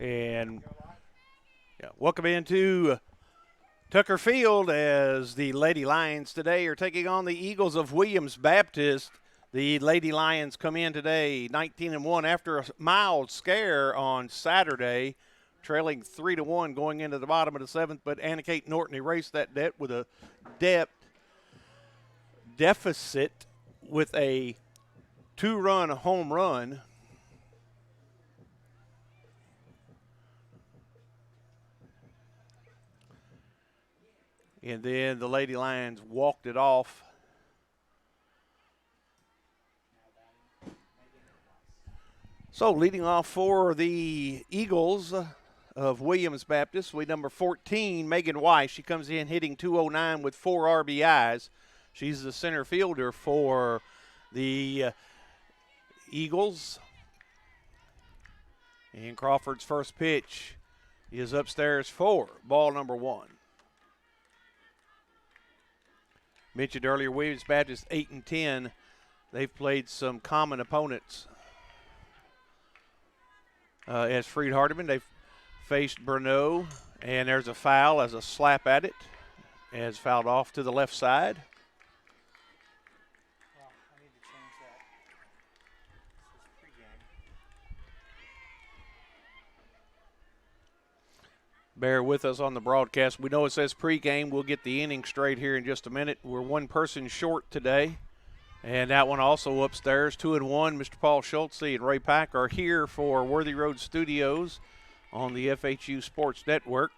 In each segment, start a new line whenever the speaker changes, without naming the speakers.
And welcome into Tucker Field as the Lady Lions today are taking on the Eagles of Williams Baptist. The Lady Lions come in today 19-1 after a mild scare on Saturday, trailing 3-1 going into the bottom of the seventh. But Anna Kate Norton erased that debt with a deficit with a 2-run home run. And then the Lady Lions walked it off. So leading off for the Eagles of Williams Baptist, we number 14, Megan Weiss. She comes in hitting .209 with 4 RBIs. She's the center fielder for the Eagles. And Crawford's first pitch is upstairs for ball number 1. Mentioned earlier, Williams Baptist 8-10. They've played some common opponents. As Freed-Hardeman, they've faced Brno, and there's a foul as a slap at it, as fouled off to the left side.
I need to change that. This is pregame.
Bear with us on the broadcast. We know it says pregame. We'll get the inning straight here in just a minute. We're one person short today. And that one also upstairs, 2-1. Mr. Paul Schultze and Ray Pack are here for Worthy Road Studios on the FHU Sports Network.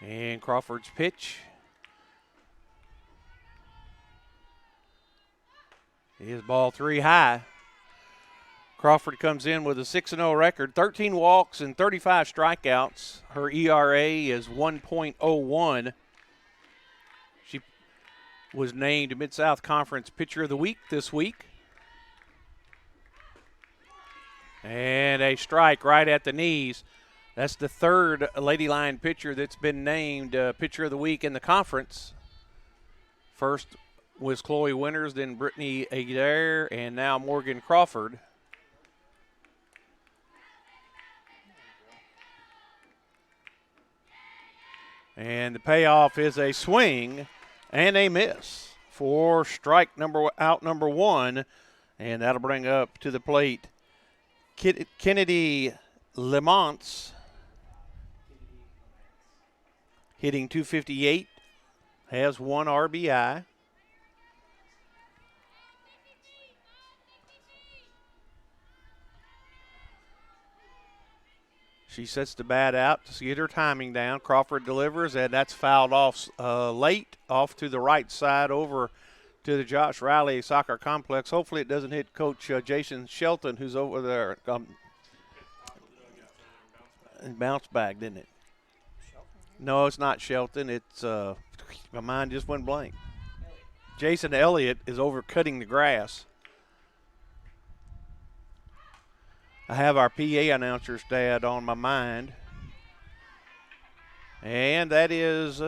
And Crawford's pitch is ball 3 high. Crawford comes in with a 6-0 record, 13 walks and 35 strikeouts. Her ERA is 1.01. She was named Mid-South Conference Pitcher of the Week this week. And a strike right at the knees. That's the third Lady Lion pitcher that's been named Pitcher of the Week in the conference. First was Chloe Winters, then Brittany Adair, and now Morgan Crawford. And the payoff is a swing and a miss for strike out number 1. And that'll bring up to the plate Kennedy Lamont, hitting .258, has 1 RBI. She sets the bat out to get her timing down. Crawford delivers, and that's fouled off late, off to the right side over to the Josh Riley Soccer Complex. Hopefully it doesn't hit Coach Jason Shelton, who's over there. And bounced back, didn't it? No, it's not Shelton. It's my mind just went blank. Jason Elliott is over cutting the grass. I have our PA announcer's dad on my mind. And that is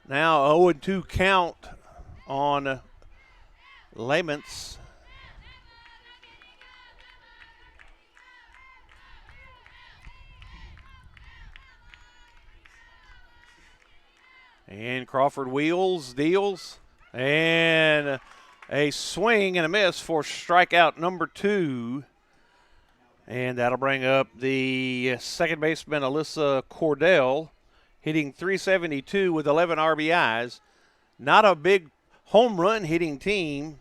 now 0-2 count on Laments. And Crawford deals, and a swing and a miss for strikeout number 2. And that'll bring up the second baseman, Alyssa Cordell, hitting .372 with 11 RBIs. Not a big home run hitting team.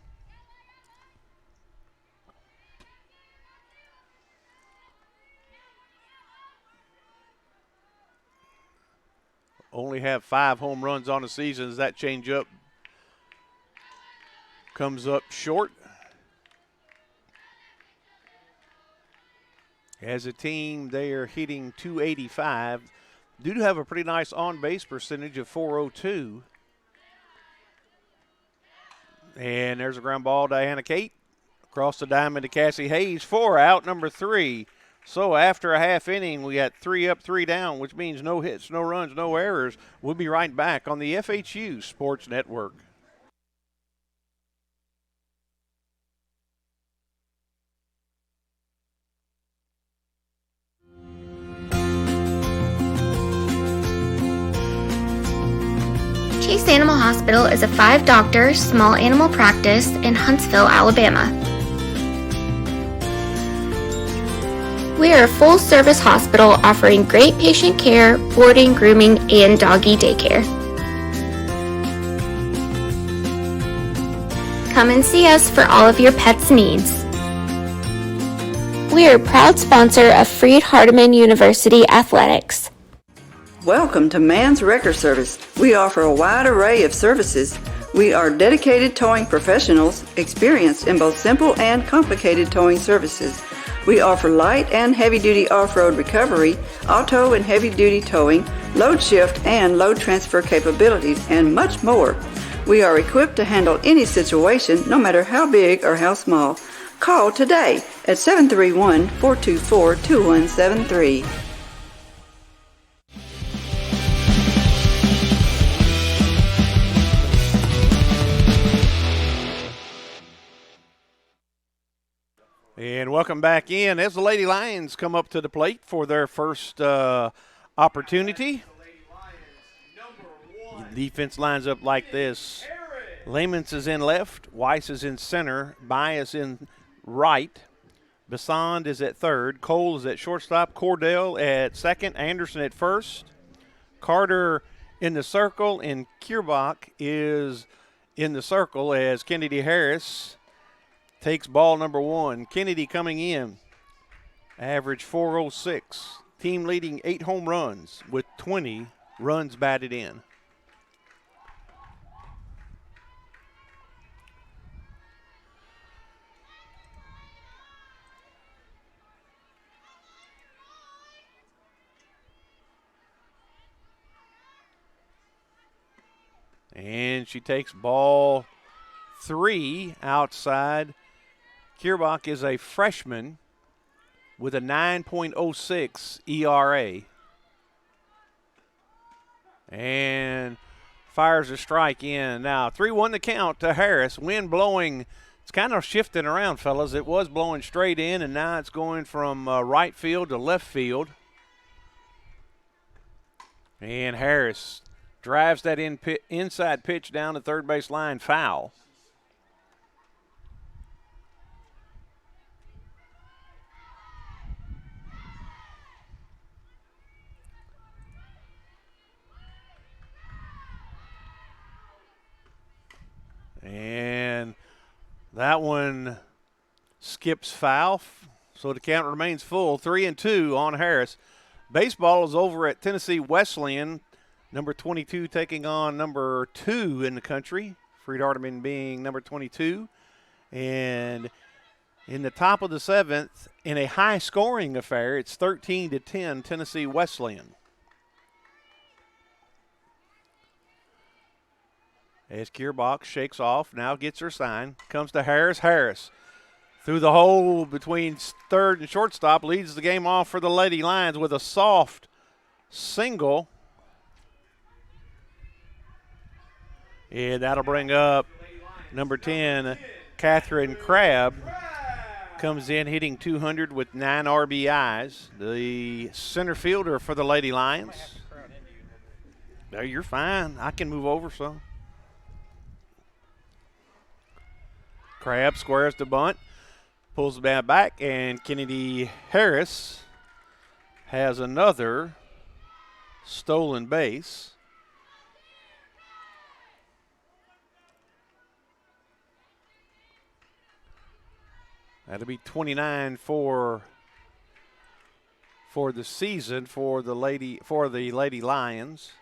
Only have 5 home runs on the season as that changeup comes up short. As a team, they are hitting .285. Do have a pretty nice on-base percentage of .402. And there's a ground ball to Anna Kate. Across the diamond to Cassie Hayes for out number 3. So after a half inning, we got 3 up, 3 down, which means no hits, no runs, no errors. We'll be right back on the FHU Sports Network.
Chase Animal Hospital is a 5-doctor small animal practice in Huntsville, Alabama. We are a full-service hospital offering great patient care, boarding, grooming, and doggy daycare. Come and see us for all of your pets' needs. We are a proud sponsor of Freed-Hardeman University Athletics.
Welcome to Man's Wrecker Service. We offer a wide array of services. We are dedicated towing professionals, experienced in both simple and complicated towing services. We offer light and heavy-duty off-road recovery, auto and heavy-duty towing, load shift and load transfer capabilities, and much more. We are equipped to handle any situation, no matter how big or how small. Call today at 731-424-2173.
And welcome back in as the Lady Lions come up to the plate for their first opportunity. Defense lines up like this. Lamons is in left, Weiss is in center, Bias in right, Besond is at third, Cole is at shortstop, Cordell at second, Anderson at first, Carter in the circle, and Kierbach is in the circle as Kennedy Harris takes ball number one. Kennedy coming in, average .406, team leading 8 home runs with 20 runs batted in. And she takes ball 3 outside. Kierbach is a freshman with a 9.06 ERA. And fires a strike in. Now 3-1 the count to Harris. Wind blowing. It's kind of shifting around, fellas. It was blowing straight in, and now it's going from right field to left field. And Harris drives that inside pitch down the third base line, foul. And that one skips foul, so the count remains full. 3-2 on Harris. Baseball is over at Tennessee Wesleyan. Number 22 taking on number 2 in the country, Freed-Hardeman being number 22. And in the top of the 7th, in a high-scoring affair, it's 13-10 Tennessee Wesleyan. As Kierbach shakes off, now gets her sign, comes to Harris. Harris through the hole between third and shortstop, leads the game off for the Lady Lions with a soft single. And that'll bring up number 10, Catherine Crabb. Comes in hitting 200 with 9 RBIs. The center fielder for the Lady Lions. No, you're fine. I can move over some. Crabb squares the bunt, pulls the bat back, and Kennedy Harris has another stolen base. That'll be 29 for the season for the Lady Lions.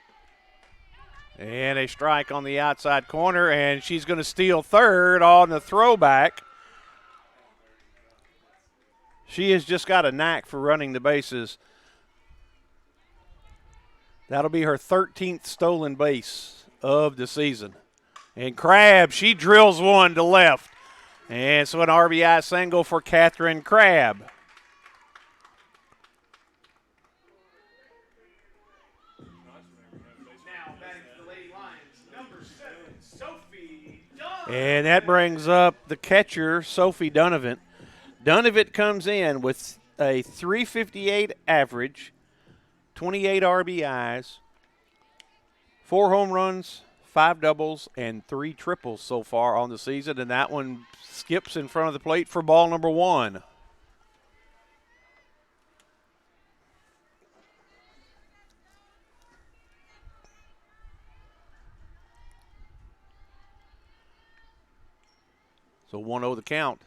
And a strike on the outside corner, and she's going to steal third on the throwback. She has just got a knack for running the bases. That'll be her 13th stolen base of the season. And Crabb, she drills one to left. And so an RBI single for Catherine Crabb. And that brings up the catcher, Sophie Donovan. Donovan comes in with a .358 average, 28 RBIs, 4 home runs, 5 doubles, and 3 triples so far on the season, and that one skips in front of the plate for ball number 1. So 1-0 the count.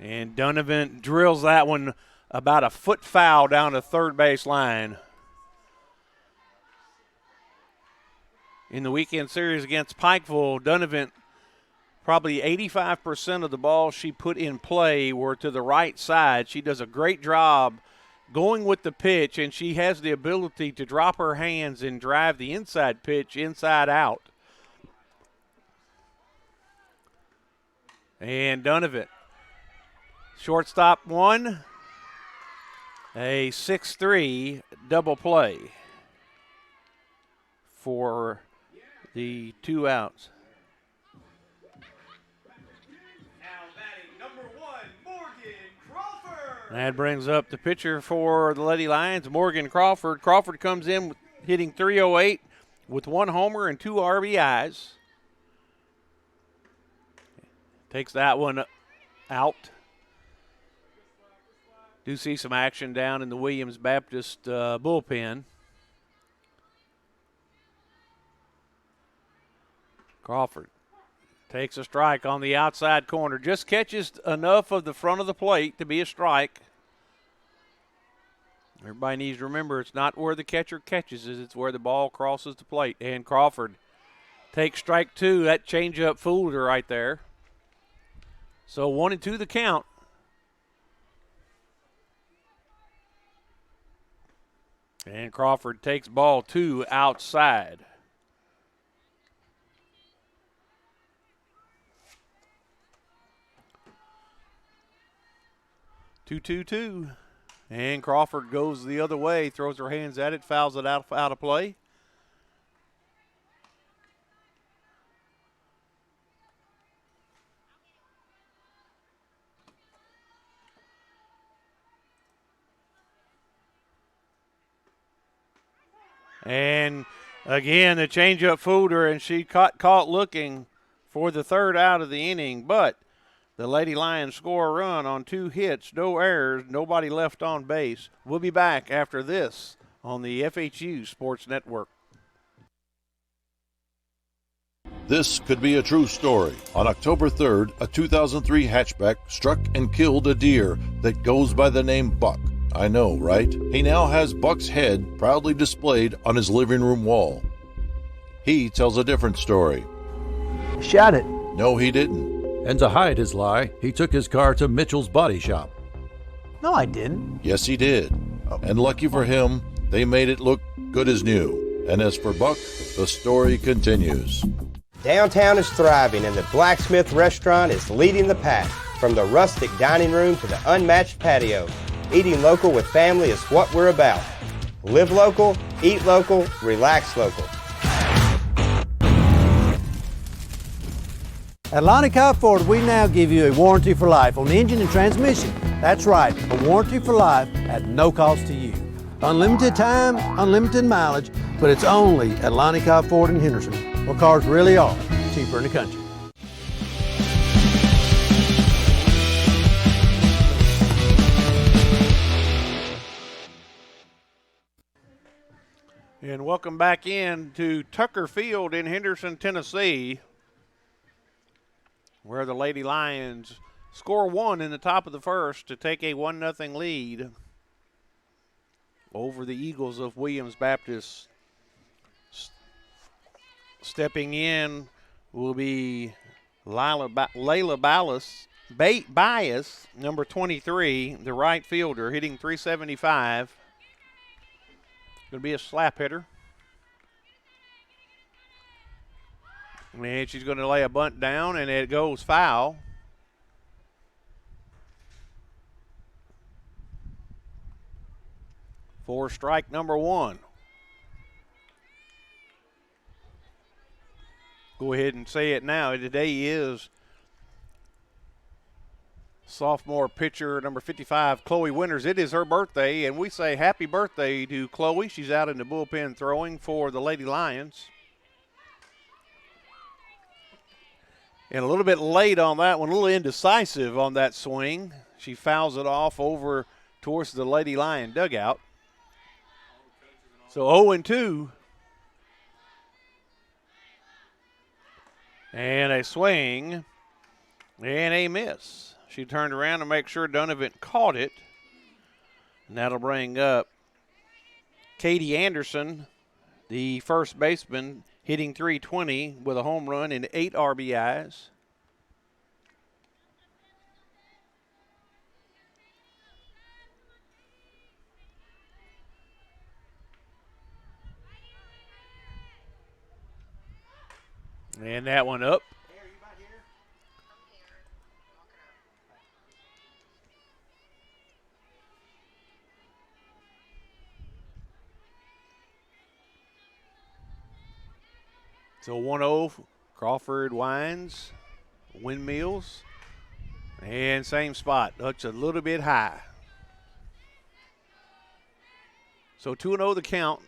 And Donovan drills that one about a foot foul down the third base line. In the weekend series against Pikeville, Donovan, probably 85% of the balls she put in play were to the right side. She does a great job going with the pitch, and she has the ability to drop her hands and drive the inside pitch inside out. And Donovan, shortstop 1, a 6-3 double play for the 2 outs.
Now batting number 1, Morgan Crawford.
That brings up the pitcher for the Lady Lions, Morgan Crawford. Crawford comes in hitting .308 with 1 homer and 2 RBIs. Takes that one out. Do see some action down in the Williams Baptist bullpen. Crawford takes a strike on the outside corner. Just catches enough of the front of the plate to be a strike. Everybody needs to remember it's not where the catcher catches it, it's where the ball crosses the plate. And Crawford takes strike 2. That changeup fooled her right there. So 1-2 the count. And Crawford takes ball 2 outside. Two. And Crawford goes the other way, throws her hands at it, fouls it out of play. And again, the changeup fooled her, and she caught looking for the 3rd out of the inning. But the Lady Lions score a run on 2 hits, no errors, nobody left on base. We'll be back after this on the FHU Sports Network.
This could be a true story. On October 3rd, a 2003 hatchback struck and killed a deer that goes by the name Buck. I know, right? He now has Buck's head proudly displayed on his living room wall. He tells a different story.
Shot it.
No, he didn't.
And to hide his lie, he took his car to Mitchell's Body Shop.
No, I didn't.
Yes, he did. And lucky for him, they made it look good as new. And as for Buck, the story continues.
Downtown is thriving and the Blacksmith Restaurant is leading the pack. From the rustic dining room to the unmatched patio, eating local with family is what we're about. Live local, eat local, relax local.
At Lonnie Cobb Ford, we now give you a warranty for life on engine and transmission. That's right, a warranty for life at no cost to you. Unlimited time, unlimited mileage, but it's only at Lonnie Cobb Ford in Henderson, where cars really are cheaper in the country.
And welcome back in to Tucker Field in Henderson, Tennessee, where the Lady Lions score 1 in the top of the first to take a 1-0 lead over the Eagles of Williams Baptist. Stepping in will be Layla Bias, number 23, the right fielder, hitting .375. Going to be a slap hitter. And she's going to lay a bunt down, and it goes foul. For strike number 1. Go ahead and say it now. Today is sophomore pitcher number 55, Chloe Winters. It is her birthday, and we say happy birthday to Chloe. She's out in the bullpen throwing for the Lady Lions. And a little bit late on that one, a little indecisive on that swing. She fouls it off over towards the Lady Lion dugout. So 0-2. And a swing and a miss. She turned around to make sure Donovan caught it. And that'll bring up Katie Anderson, the first baseman, hitting .320 with a home run and 8 RBIs. And that one up. So 1-0, Crawford winds, windmills, and same spot. That's a little bit high. So 2-0 the count.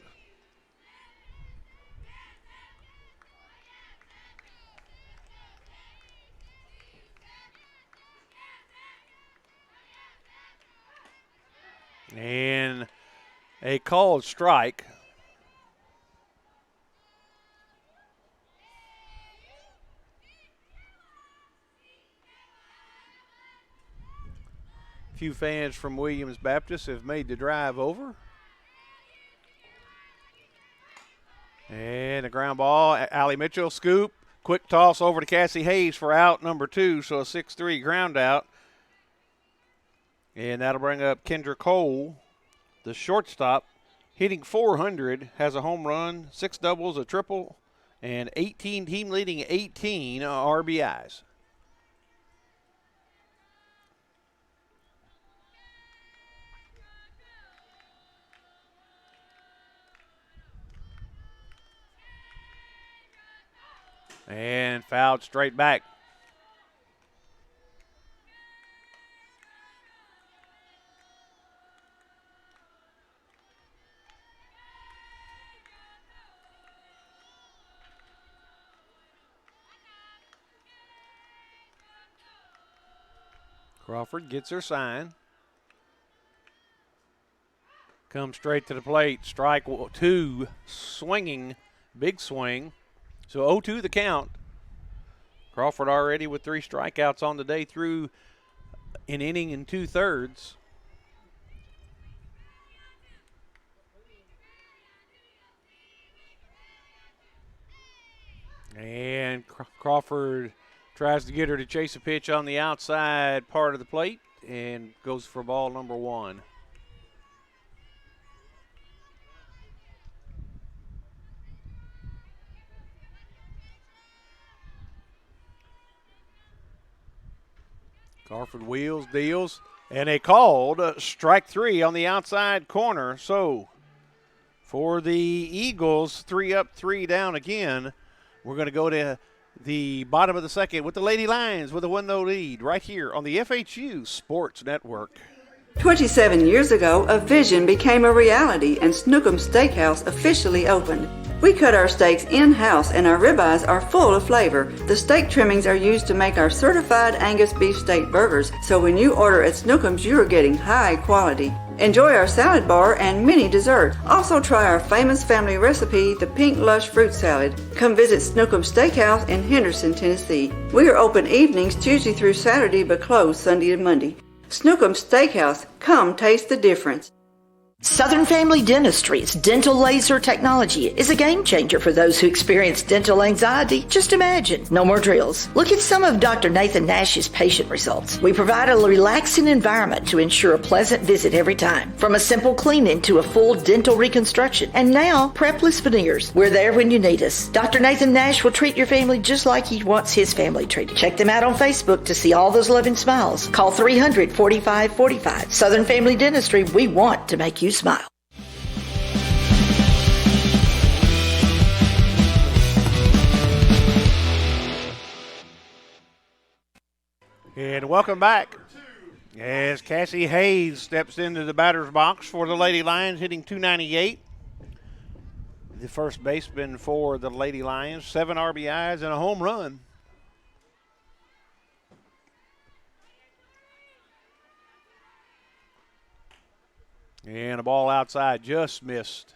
And a called strike. A few fans from Williams Baptist have made the drive over. And a ground ball. Allie Mitchell scoop. Quick toss over to Cassie Hayes for out number 2. So a 6-3 ground out. And that'll bring up Kendra Cole, the shortstop, hitting .400, has a home run, 6 doubles, a triple, and 18 team leading 18 RBIs. And fouled straight back. Crawford gets her sign. Comes straight to the plate. Strike 2, swinging, big swing. So 0-2 the count. Crawford already with 3 strikeouts on the day through an inning and 2/3. And Crawford tries to get her to chase a pitch on the outside part of the plate and goes for ball number 1. Crawford wheels, deals, and a called strike 3 on the outside corner. So for the Eagles, 3 up, 3 down again. We're going to go to the bottom of the second with the Lady Lions with a 1-0 lead right here on the FHU Sports Network.
27 years ago, a vision became a reality and Snookum Steakhouse officially opened. We cut our steaks in-house and our ribeyes are full of flavor. The steak trimmings are used to make our certified Angus beef steak burgers, so when you order at Snookum's, you are getting high quality. Enjoy our salad bar and mini dessert. Also try our famous family recipe, the Pink Lush Fruit Salad. Come visit Snookum Steakhouse in Henderson, Tennessee. We are open evenings Tuesday through Saturday but closed Sunday and Monday. Snookum Steakhouse, come taste the difference.
Southern Family Dentistry's dental laser technology is a game changer for those who experience dental anxiety. Just imagine, no more drills. Look at some of Dr. Nathan Nash's patient results. We provide a relaxing environment to ensure a pleasant visit every time. From a simple cleaning to a full dental reconstruction. And now, prepless veneers. We're there when you need us. Dr. Nathan Nash will treat your family just like he wants his family treated. Check them out on Facebook to see all those loving smiles. Call 300-4545. Southern Family Dentistry, we want to make you smile.
And welcome back as Cassie Hayes steps into the batter's box for the Lady Lions, hitting .298. The first baseman for the Lady Lions, 7 RBIs and a home run. And a ball outside just missed.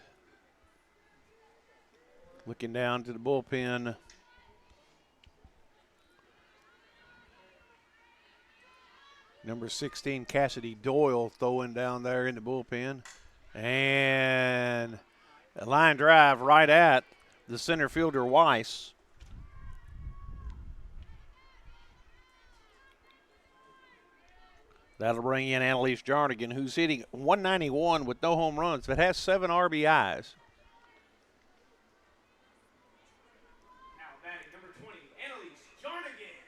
Looking down to the bullpen. Number 16, Cassidy Doyle, throwing down there in the bullpen. And a line drive right at the center fielder, Weiss. That'll bring in Annalise Jarnigan, who's hitting 191 with no home runs, but has 7 RBIs.
Now batting number 20, Annalise Jarnigan.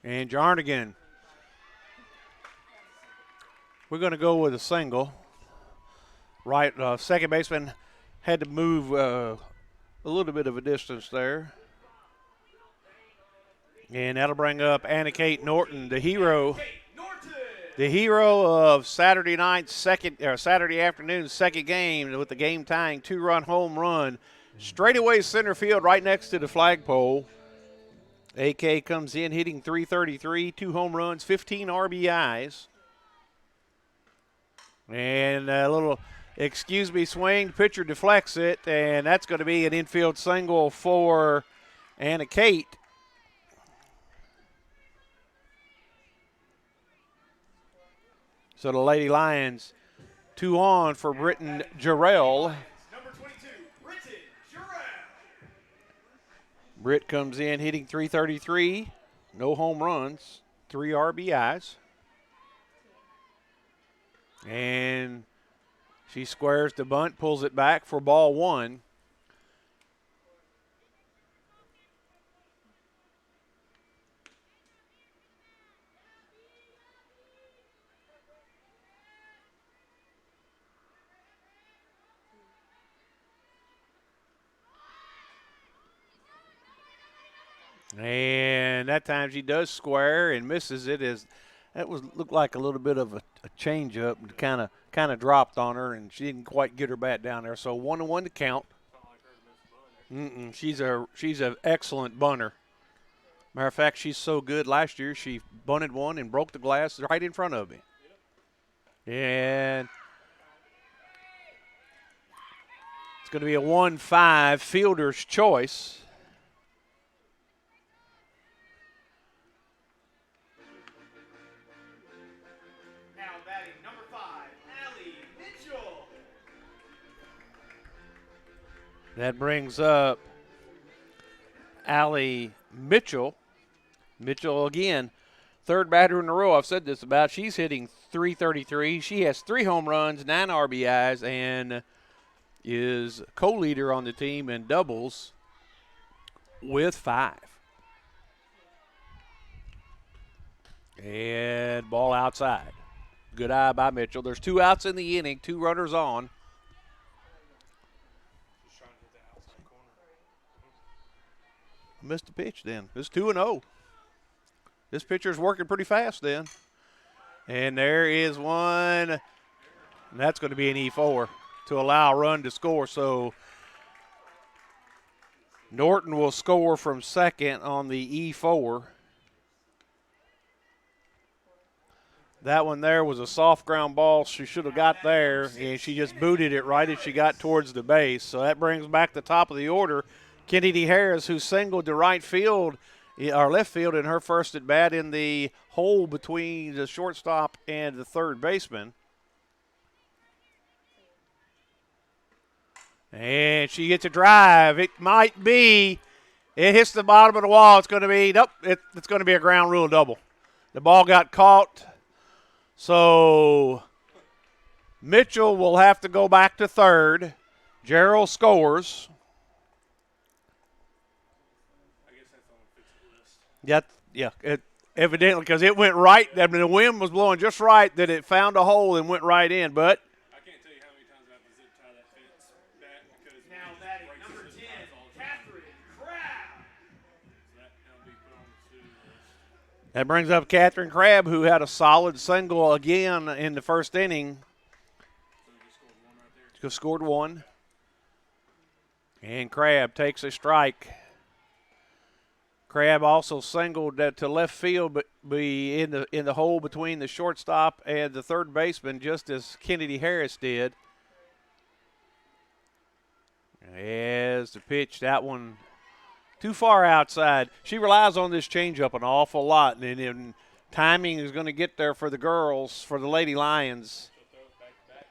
And Jarnigan, we're going to go with a single. Right, second baseman had to move a little bit of a distance there. And that'll bring up Anna Kate Norton, the hero. The hero of Saturday afternoon's second game with the game-tying 2-run home run. Straightaway center field right next to the flagpole. AK comes in hitting .333, 2 home runs, 15 RBIs. And a little excuse me swing, pitcher deflects it, and that's going to be an infield single for Anna Kate. So the Lady Lions 2 on for Britton Jarrell.
Number 22, Britton Jarrell.
Britt comes in hitting .333, no home runs, 3 RBIs. And she squares the bunt, pulls it back for ball 1. And that time she does square and misses it. Looked like a little bit of a change-up and kind of dropped on her, and she didn't quite get her bat down there. So 1-1 to count. She's an excellent bunter. Matter of fact, she's so good. Last year she bunted one and broke the glass right in front of me. And it's going to be a 1-5 fielder's choice. That brings up Allie Mitchell. Mitchell again, third batter in a row. I've said this about. She's hitting .333. She has 3 home runs, 9 RBIs, and is co-leader on the team in doubles with 5. And ball outside. Good eye by Mitchell. There's 2 outs in the inning, 2 runners on. Missed the pitch then. It's 2-0. This pitcher's working pretty fast then. And there is one. And that's going to be an E4 to allow a run to score. So Norton will score from second on the E4. That one there was a soft ground ball. She should have got there, and she just booted it right as she got towards the base. So that brings back the top of the order. Kennedy Harris, who singled to right field or left field in her first at bat in the hole between the shortstop and the third baseman. And she gets a drive. It might be. It hits the bottom of the wall. It's going to be, nope, it's going to be a ground rule double. The ball got caught. So Mitchell will have to go back to third. Gerald scores. Yeah, evidently, because it went right. I mean, the wind was blowing just right that it found a hole and went right in. But
I can't tell you how many times I have to zip tie that fence back because now batting number 10, Catherine Crabb.
That brings up Catherine Crabb, who had a solid single again in the first inning. Just scored 1. And Crabb takes a strike. Crabb also singled to left field, but be in the hole between the shortstop and the third baseman, just as Kennedy Harris did. As the pitch, that one too far outside. She relies on this changeup an awful lot, and timing is going to get there for the girls, for the Lady Lions.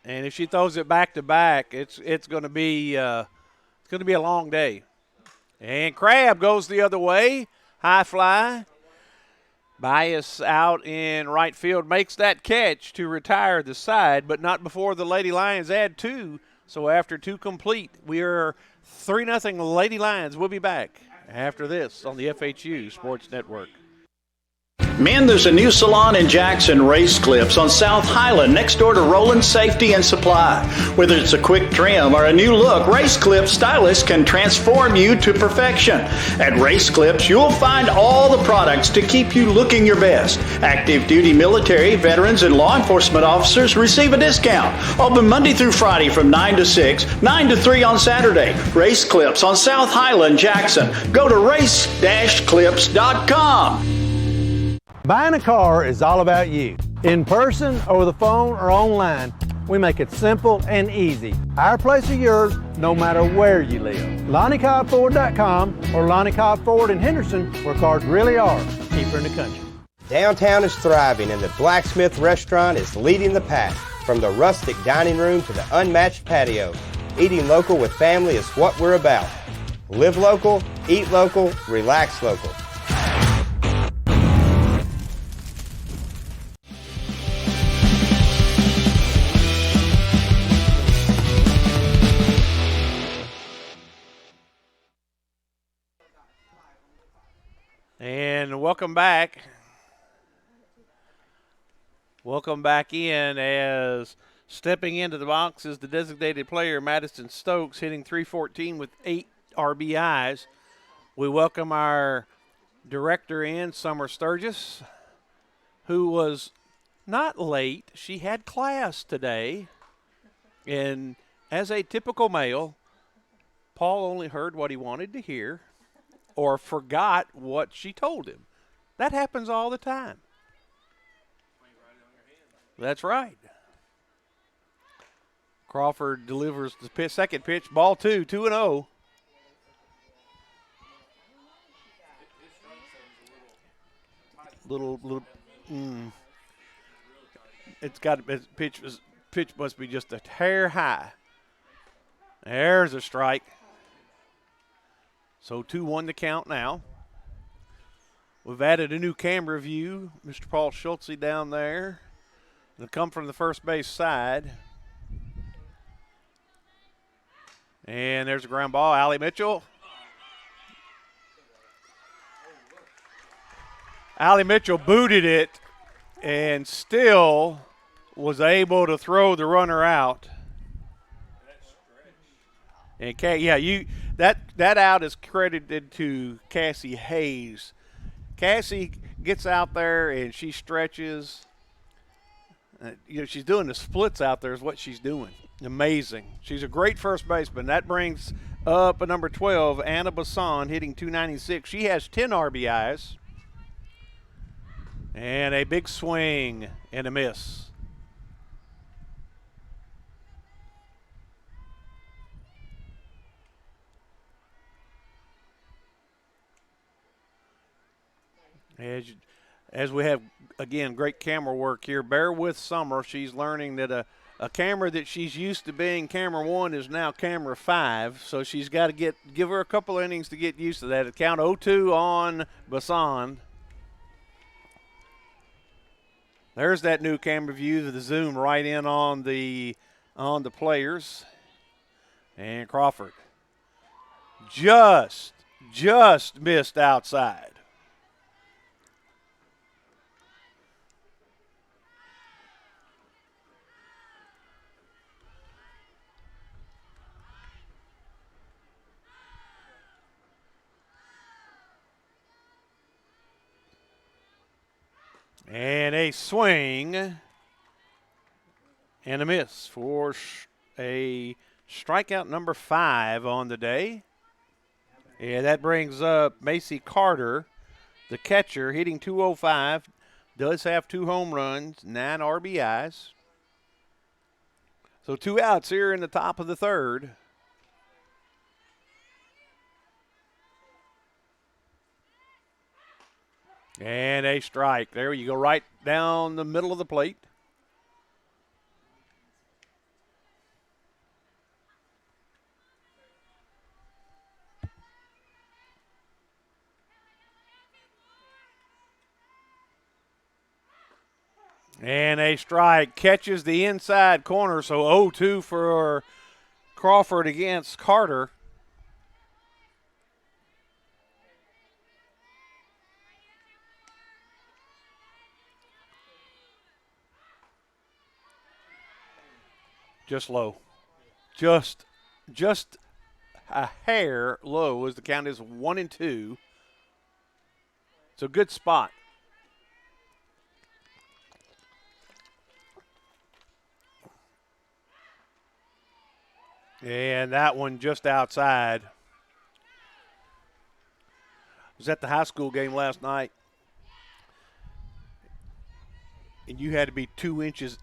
And if she throws it back to back, it's going to be a long day. And Crabb goes the other way, high fly. Bias out in right field makes that catch to retire the side, but not before the Lady Lions add 2. So after 2 complete, we are 3-0 Lady Lions. We'll be back after this on the FHU Sports Network.
Men, there's a new salon in Jackson, Race Clips, on South Highland, next door to Roland Safety and Supply. Whether it's a quick trim or a new look, Race Clips stylists can transform you to perfection. At Race Clips, you'll find all the products to keep you looking your best. Active duty military, veterans, and law enforcement officers receive a discount. Open Monday through Friday from 9 to 6, 9 to 3 on Saturday. Race Clips on South Highland, Jackson. Go to race-clips.com.
Buying a car is all about you. In person, over the phone, or online, we make it simple and easy. Our place or yours, no matter where you live. LonnieCobbFord.com or Lonnie Cobb Ford in Henderson, where cars really are cheaper in the country.
Downtown is thriving and the Blacksmith Restaurant is leading the pack. From the rustic dining room to the unmatched patio, eating local with family is what we're about. Live local, eat local, relax local.
And welcome back. Welcome back in, as stepping into the box is the designated player, Madison Stokes, hitting .314 with 8 RBIs. We welcome our director in, Summer Sturgis, who was not late. She had class today. And as a typical male, Paul only heard what he wanted to hear or forgot what she told him. That happens all the time. That's right. Crawford delivers the second pitch, ball 2, 2-0. It's got pitch must be just a hair high. There's a strike. So 2-1 the count now. We've added a new camera view. Mr. Paul Schultze down there. It'll come from the first base side. And there's a ground ball. Allie Mitchell. Allie Mitchell booted it and still was able to throw the runner out. And that out is credited to Cassie Hayes. Cassie gets out there and she stretches. She's doing the splits out there is what she's doing. Amazing. She's a great first baseman. That brings up a number 12, Anna Bassan, hitting .296. She has 10 RBIs. And a big swing and a miss. As we have, again, great camera work here, bear with Summer. She's learning that a camera that she's used to being camera 1 is now camera 5, so she's got to give her a couple innings to get used to that. At count 0-2 on Bassan. There's that new camera view, the zoom right in on the players. And Crawford just missed outside. And a swing and a miss for a strikeout number 5 on the day. Yeah, that brings up Macy Carter, the catcher, hitting .205. Does have 2 home runs, 9 RBIs. So 2 outs here in the top of the third. And a strike. There you go, right down the middle of the plate. And a strike. Catches the inside corner, so 0-2 for Crawford against Carter. Just low. Just a hair low as the count is 1-2. It's a good spot. And that one just outside. I was at the high school game last night, and you had to be 2 inches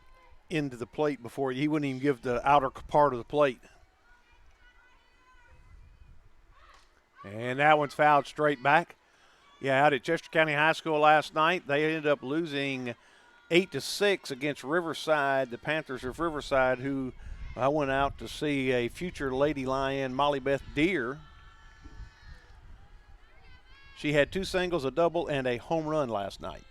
into the plate before he wouldn't even give the outer part of the plate. And that one's fouled straight back. Yeah, out at Chester County High School last night, they ended up losing 8-6 against Riverside, the Panthers of Riverside, who I went out to see a future Lady Lion, Molly Beth Deer. She had 2 singles, a double, and a home run last night.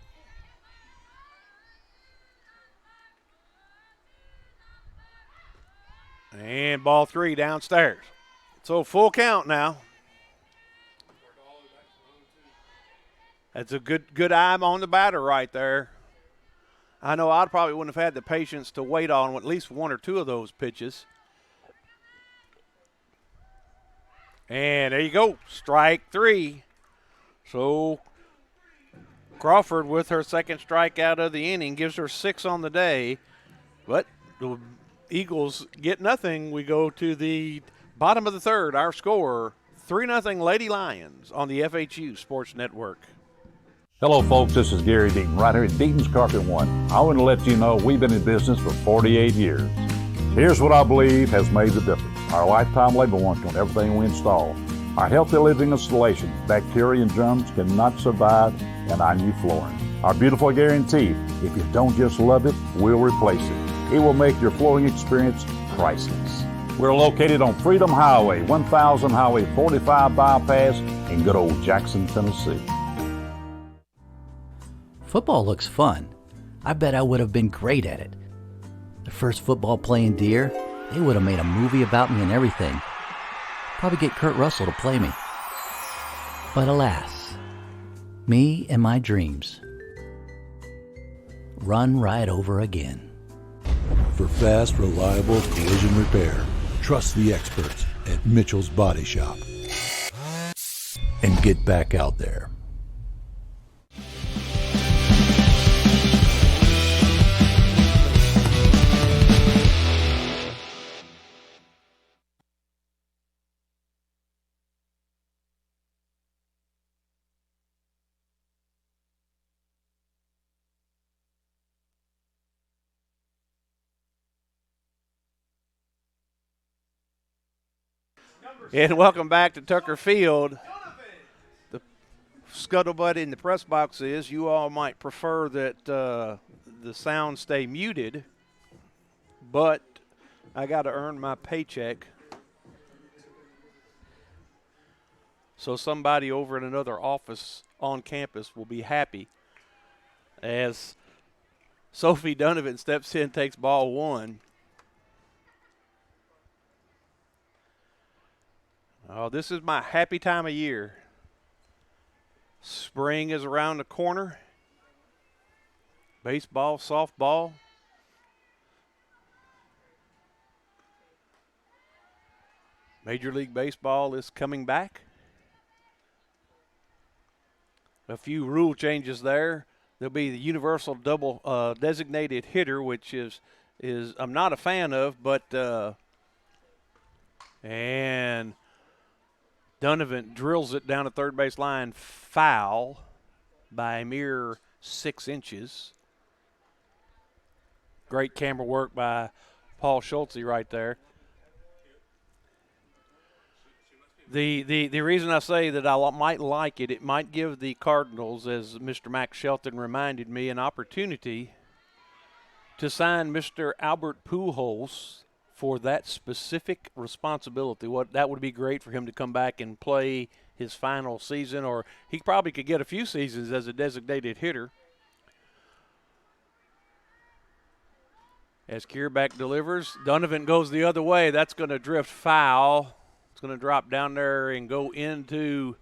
And ball 3 downstairs. So full count now. That's a good eye on the batter right there. I know I probably wouldn't have had the patience to wait on at least 1 or 2 of those pitches. And there you go, strike 3. So Crawford with her second strikeout of the inning gives her 6 on the day. But the Eagles get nothing. We go to the bottom of the third. Our score, 3-0 Lady Lions on the FHU Sports Network.
Hello, folks. This is Gary Deaton, right here at Deaton's Carpet One. I want to let you know we've been in business for 48 years. Here's what I believe has made the difference. Our lifetime labor warranty on everything we install. Our healthy living installations, bacteria and germs cannot survive in our new flooring. Our beautiful guarantee, if you don't just love it, we'll replace it. It will make your flooring experience priceless. We're located on Freedom Highway, 1000 Highway 45 bypass in good old Jackson, Tennessee.
Football looks fun. I bet I would have been great at it. The first football playing Deer, they would have made a movie about me and everything. Probably get Kurt Russell to play me. But alas, me and my dreams run right over again.
For fast, reliable collision repair, trust the experts at Mitchell's Body Shop. And get back out there.
And welcome back to Tucker Field. The scuttlebutt in the press box is you all might prefer that the sound stay muted, but I got to earn my paycheck. So somebody over in another office on campus will be happy as Sophie Donovan steps in, takes ball 1. Oh, this is my happy time of year. Spring is around the corner. Baseball, softball. Major League Baseball is coming back. A few rule changes there. There'll be the universal double designated hitter, which is I'm not a fan of, but and Donovan drills it down the third base line, foul by a mere 6 inches. Great camera work by Paul Schulte right there. The reason I say that I might like it, it might give the Cardinals, as Mr. Max Shelton reminded me, an opportunity to sign Mr. Albert Pujols for that specific responsibility. That would be great for him to come back and play his final season, or he probably could get a few seasons as a designated hitter. As Kierback delivers, Donovan goes the other way. That's going to drift foul. It's going to drop down there and go into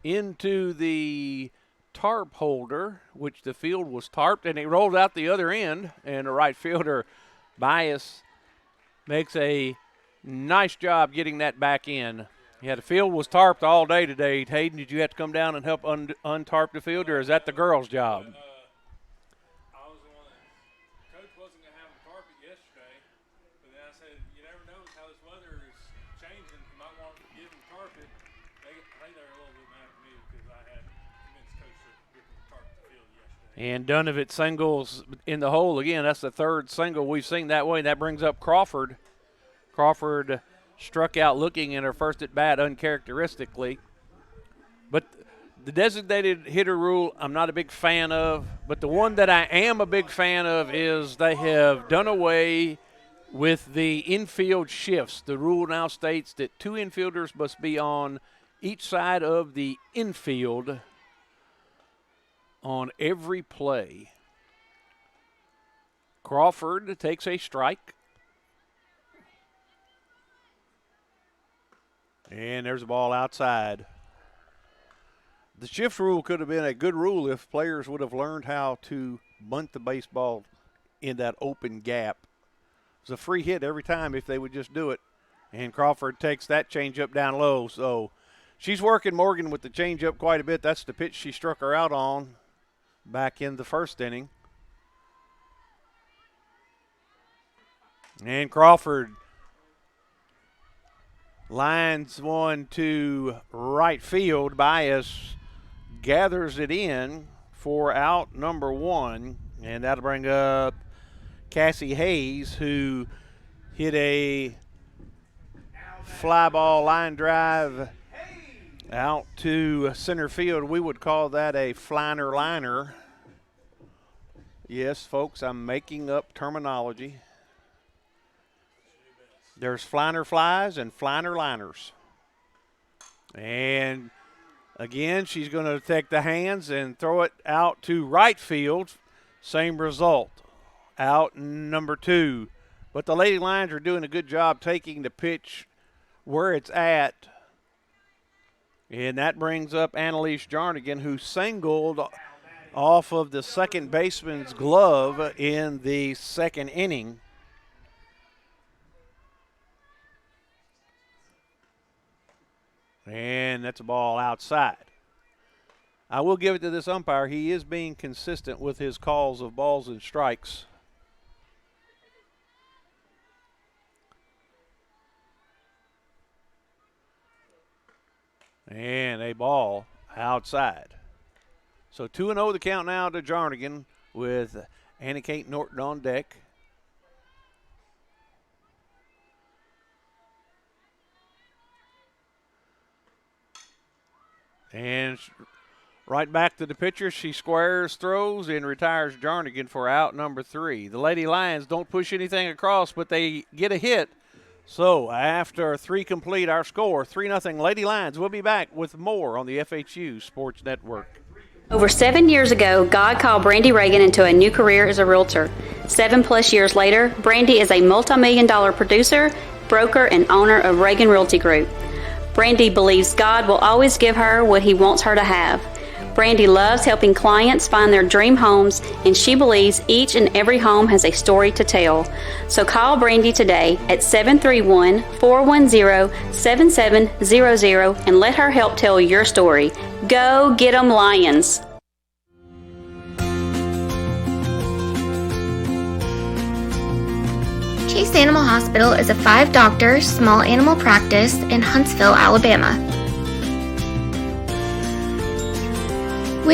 the tarp holder, which the field was tarped, and it rolled out the other end, and the right fielder, Bias, makes a nice job getting that back in. Yeah, the field was tarped all day today. Hayden, did you have to come down and help untarp the field, or is that the girls' job?
I was the one that Coach wasn't going to have them tarp it yesterday, but then I said, you never know how this weather is changing. You might want to give them tarp it. I think they were a little bit mad at me because I had convinced Coach to get them tarp the field yesterday.
And Donovan singles in the hole again. That's the third single we've seen that way. That brings up Crawford. Crawford struck out looking in her first at bat uncharacteristically. But the designated hitter rule I'm not a big fan of, but the one that I am a big fan of is they have done away with the infield shifts. The rule now states that 2 infielders must be on each side of the infield on every play. Crawford takes a strike. And there's a ball outside. The shift rule could have been a good rule if players would have learned how to bunt the baseball in that open gap. It was a free hit every time if they would just do it. And Crawford takes that changeup down low. So she's working Morgan with the changeup quite a bit. That's the pitch she struck her out on back in the first inning. And Crawford lines one to right field. Bias gathers it in for out number 1, and that'll bring up Cassie Hayes, who hit a fly ball line drive out to center field. We would call that a fliner liner. Yes, folks, I'm making up terminology. There's fliner flies and fliner liners. And again, she's going to take the hands and throw it out to right field. Same result. Out number 2. But the Lady Lions are doing a good job taking the pitch where it's at. And that brings up Annalise Jarnigan, who singled off of the second baseman's glove in the second inning. And that's a ball outside. I will give it to this umpire. He is being consistent with his calls of balls and strikes. And a ball outside. So 2-0 the count now to Jarnigan with Anna Kate Norton on deck. And right back to the pitcher. She squares, throws, and retires Jarnigan for out number 3. The Lady Lions don't push anything across, but they get a hit. So after 3 complete, our score, 3-0 Lady Lions. We'll be back with more on the FHU Sports Network.
Over 7 years ago, God called Brandy Reagan into a new career as a realtor. 7+ years later, Brandy is a multi-million-dollar producer, broker, and owner of Reagan Realty Group. Brandy believes God will always give her what He wants her to have. Brandy loves helping clients find their dream homes, and she believes each and every home has a story to tell. So call Brandy today at 731-410-7700 and let her help tell your story. Go get 'em Lions!
Chase Animal Hospital is a 5-doctor small animal practice in Huntsville, Alabama.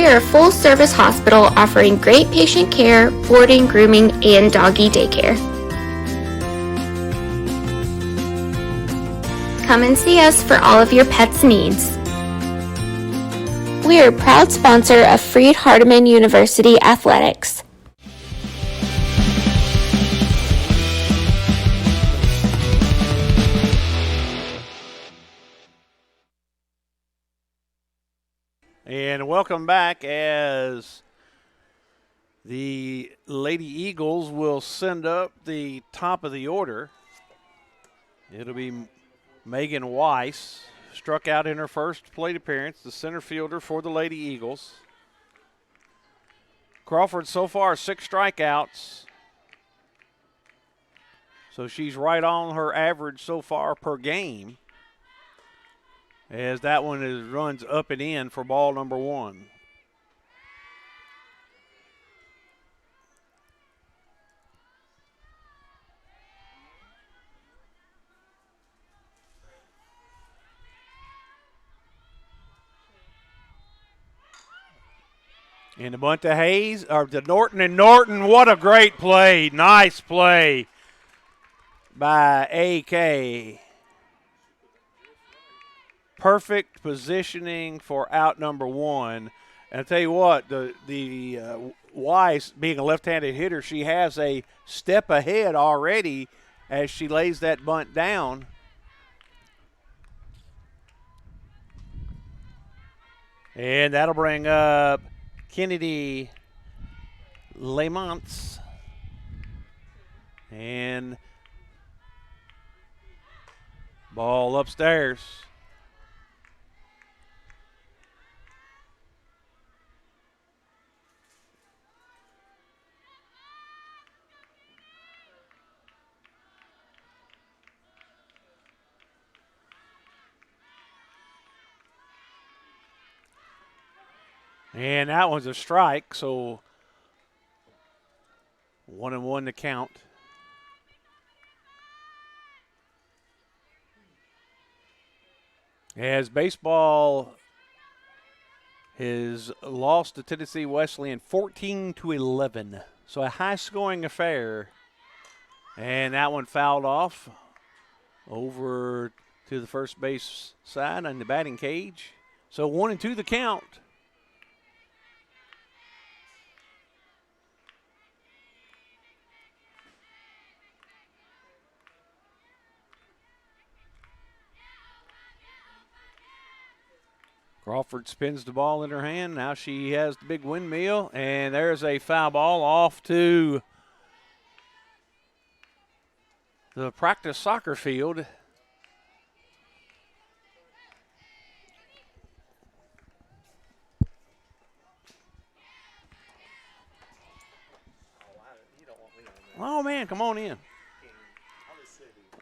We are a full-service hospital offering great patient care, boarding, grooming, and doggy daycare. Come and see us for all of your pets' needs. We are a proud sponsor of Freed-Hardeman University Athletics.
And welcome back as the Lady Eagles will send up the top of the order. It'll be Megan Weiss, struck out in her first plate appearance, the center fielder for the Lady Eagles. Crawford so far 6 strikeouts. So she's right on her average so far per game, as that one runs up and in for ball number 1. And the bunt to Hayes, or to Norton, and Norton, what a great play. Nice play by AK. Perfect positioning for out number 1. And I'll tell you what, the Weiss, being a left-handed hitter, she has a step ahead already as she lays that bunt down. And that'll bring up Kennedy Lamont. And ball upstairs. And that one's a strike, so 1-1 to count. As baseball has lost to Tennessee Wesleyan 14-11. So a high-scoring affair. And that one fouled off over to the first base side on the batting cage. So 1-2 the count. Crawford spins the ball in her hand. Now she has the big windmill, and there's a foul ball off to the practice soccer field. Oh, man, come on in.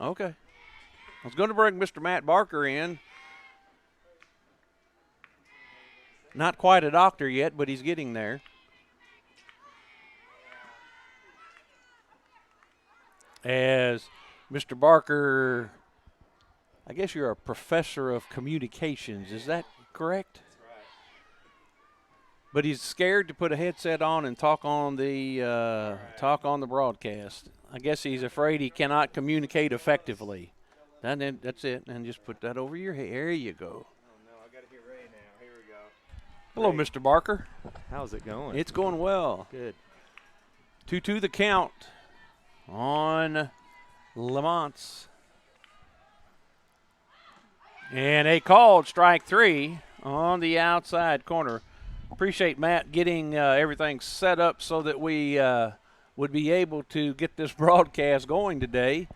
Okay. I was going to bring Mr. Matt Barker in. Not quite a doctor yet, but he's getting there. As Mr. Barker, I guess you're a professor of communications. Is that correct?
That's right.
But he's scared to put a headset on and talk on the broadcast. I guess he's afraid he cannot communicate effectively. That's it. And just put that over your head. There you go. Hello, Mr. Barker.
How's it going?
It's going well.
Good.
2-2 the count on Lamont. And a called strike 3 on the outside corner. Appreciate Matt getting everything set up so that we would be able to get this broadcast going today.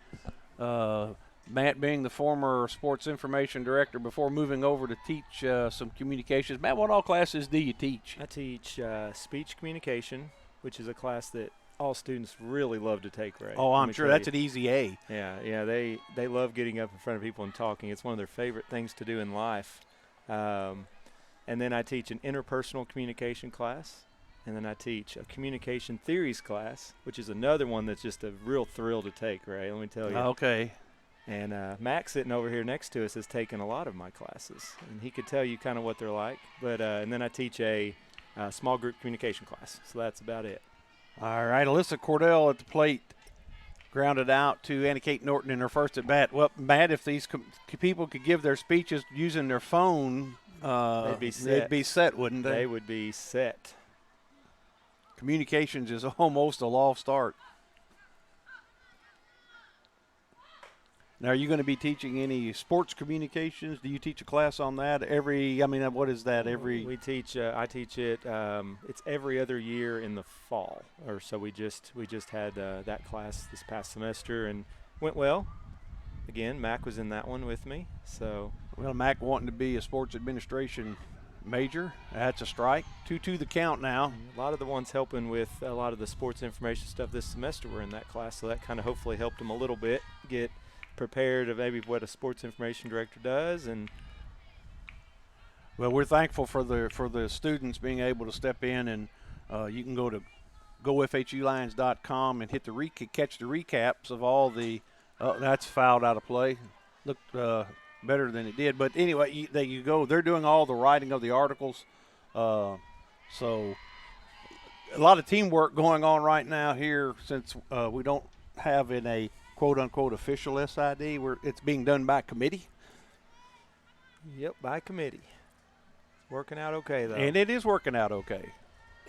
Matt being the former sports information director before moving over to teach some communications. Matt, what all classes do you teach?
I teach speech communication, which is a class that all students really love to take, right?
Oh, I'm sure that's an easy A.
Yeah, they love getting up in front of people and talking. It's one of their favorite things to do in life. And then I teach an interpersonal communication class. And then I teach a communication theories class, which is another one that's just a real thrill to take, right? Let me tell you.
Okay.
And Max sitting over here next to us has taken a lot of my classes, and he could tell you kind of what they're like. But and then I teach a small group communication class. So that's about it.
All right, Alyssa Cordell at the plate, grounded out to Anna Kate Norton in her first at bat. Well, Matt, if these people could give their speeches using their phone, they'd be set, wouldn't they?
They would be set.
Communications is almost a lost start. Now, are you going to be teaching any sports communications? Do you teach a class on that what is that?
We teach. I teach it. It's every other year in the fall, or so. We just had that class this past semester and went well. Again, Mac was in that one with me. So.
Well, Mac wanting to be a sports administration major. That's a strike. 2-2 the count now.
A lot of the ones helping with a lot of the sports information stuff this semester were in that class, so that kind of hopefully helped them a little bit get prepared of maybe what a sports information director does. And
well, we're thankful for the students being able to step in, and you can go to gofhulions.com and hit catch the recaps of all the that's fouled out of play. Looked better than it did, but anyway, you go. They're doing all the writing of the articles, so a lot of teamwork going on right now here since we don't have in a quote-unquote official SID. It's being done by committee.
Yep, by committee. Working out okay, though.
And it is working out okay.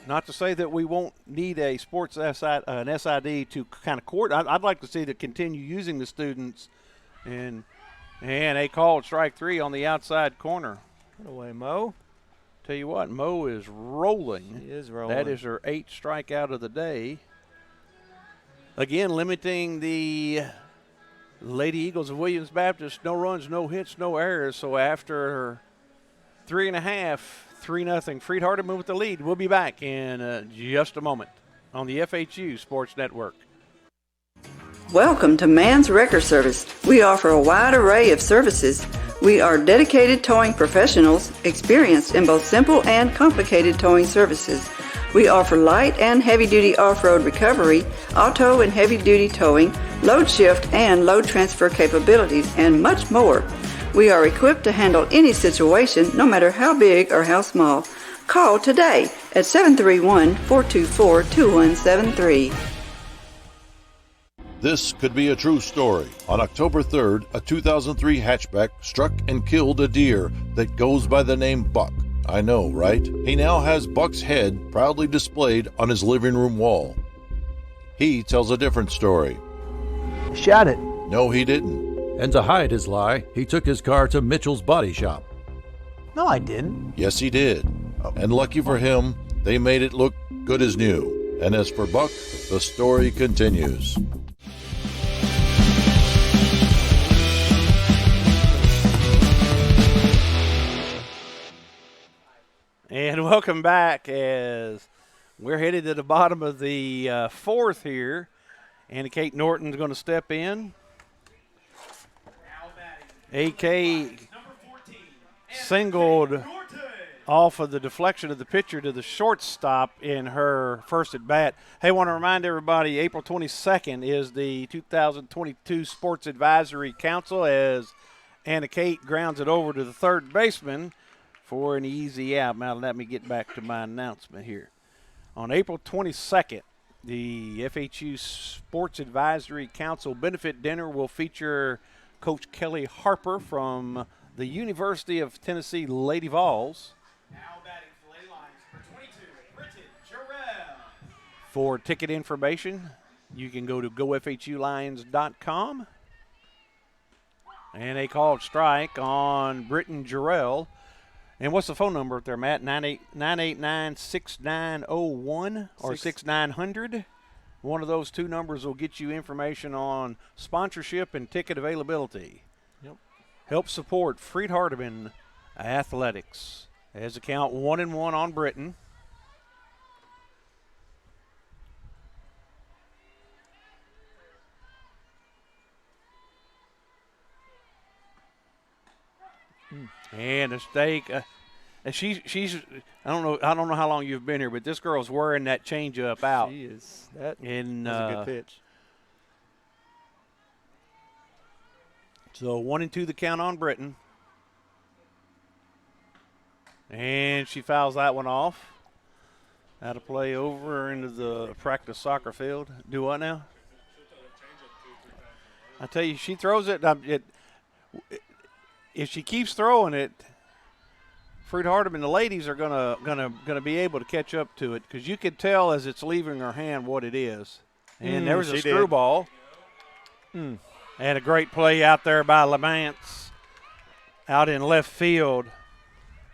Not to say that we won't need a sports SID to kind of coordinate. I'd like to see to continue using the students. And they called strike 3 on the outside corner.
Get away, Mo.
Tell you what, Mo is rolling.
She is rolling.
That is her 8th strikeout of the day. Again, limiting the Lady Eagles of Williams Baptist, no runs, no hits, no errors. So after 3.5, 3-0, Freed-Hardeman with the lead. We'll be back in just a moment on the FHU Sports Network.
Welcome to Man's Wrecker Service. We offer a wide array of services. We are dedicated towing professionals, experienced in both simple and complicated towing services. We offer light and heavy-duty off-road recovery, auto and heavy-duty towing, load shift and load transfer capabilities, and much more. We are equipped to handle any situation, no matter how big or how small. Call today at 731-424-2173.
This could be a true story. On October 3rd, a 2003 hatchback struck and killed a deer that goes by the name Buck. I know, right? He now has Buck's head proudly displayed on his living room wall. He tells a different story.
Shot it.
No, he didn't.
And to hide his lie, he took his car to Mitchell's body shop.
No, I didn't.
Yes, he did. And lucky for him, they made it look good as new. And as for Buck, the story continues.
And welcome back as we're headed to the bottom of the fourth here. Anna Kate Norton's going to step in. AK singled off of the deflection of the pitcher to the shortstop in her first at bat. Hey, want to remind everybody, April 22nd is the 2022 Sports Advisory Council as Anna Kate grounds it over to the third baseman for an easy out. Now let me get back to my announcement here. On April 22nd, the FHU Sports Advisory Council benefit dinner will feature Coach Kelly Harper from the University of Tennessee Lady Vols.
Now batting for Lady Lions, number 22, Britton Jarrell.
For ticket information, you can go to gofhulions.com. And a called strike on Britton Jarrell. And what's the phone number up there, Matt? 989-6901 or 6900. One of those two numbers will get you information on sponsorship and ticket availability.
Yep.
Help support Freed-Hardeman Athletics. As a count 1-1 on Britton. And a stake. She's. I don't know how long you've been here, but this girl's wearing that changeup out.
She is. That was
a
good pitch.
So 1-2 the count on Britton. And she fouls that one off. Out of play over into the practice soccer field. Do what now? I tell you, she throws it. If she keeps throwing it, Freed-Hardeman, the ladies are gonna be able to catch up to it because you could tell as it's leaving her hand what it is. And there was a screwball. And a great play out there by Lamance out in left field.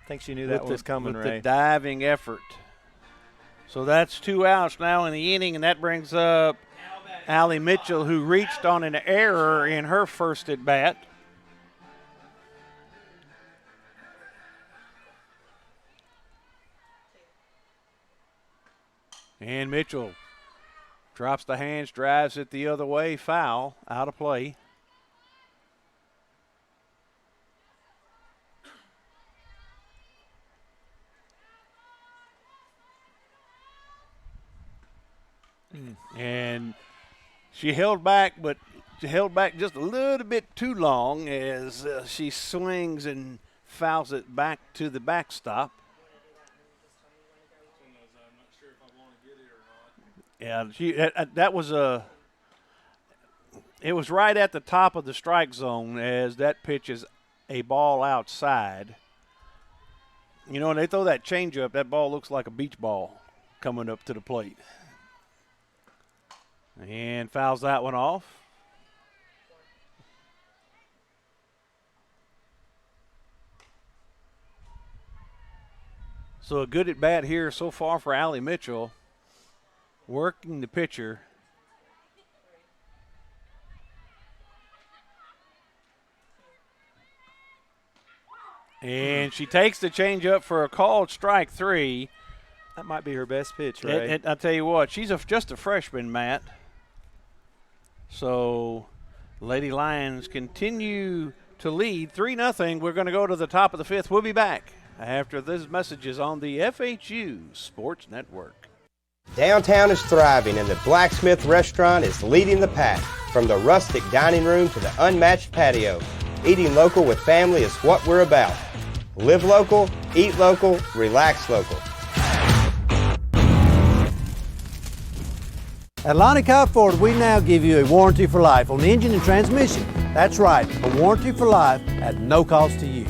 I think she knew that was coming,
with
Ray.
the diving effort. So that's 2 outs now in the inning, and that brings up Allie Mitchell, who reached on an error in her first at bat. And Mitchell drops the hands, drives it the other way, foul, out of play. And she held back, but she held back just a little bit too long as she swings and fouls it back to the backstop. Yeah, that was it was right at the top of the strike zone as that pitch is a ball outside. You know, when they throw that changeup, that ball looks like a beach ball coming up to the plate. And fouls that one off. So a good at bat here so far for Allie Mitchell. Working the pitcher. And she takes the changeup for a called strike 3.
That might be her best pitch, right?
I'll tell you what, she's just a freshman, Matt. So Lady Lions continue to lead 3-0. We're going to go to the top of the 5th. We'll be back after these messages on the FHU Sports Network.
Downtown is thriving and the Blacksmith Restaurant is leading the pack. From the rustic dining room to the unmatched patio, eating local with family is what we're about. Live local, eat local, relax local.
At Lonnie Cobb Ford, we now give you a warranty for life on engine and transmission. That's right, a warranty for life at no cost to you.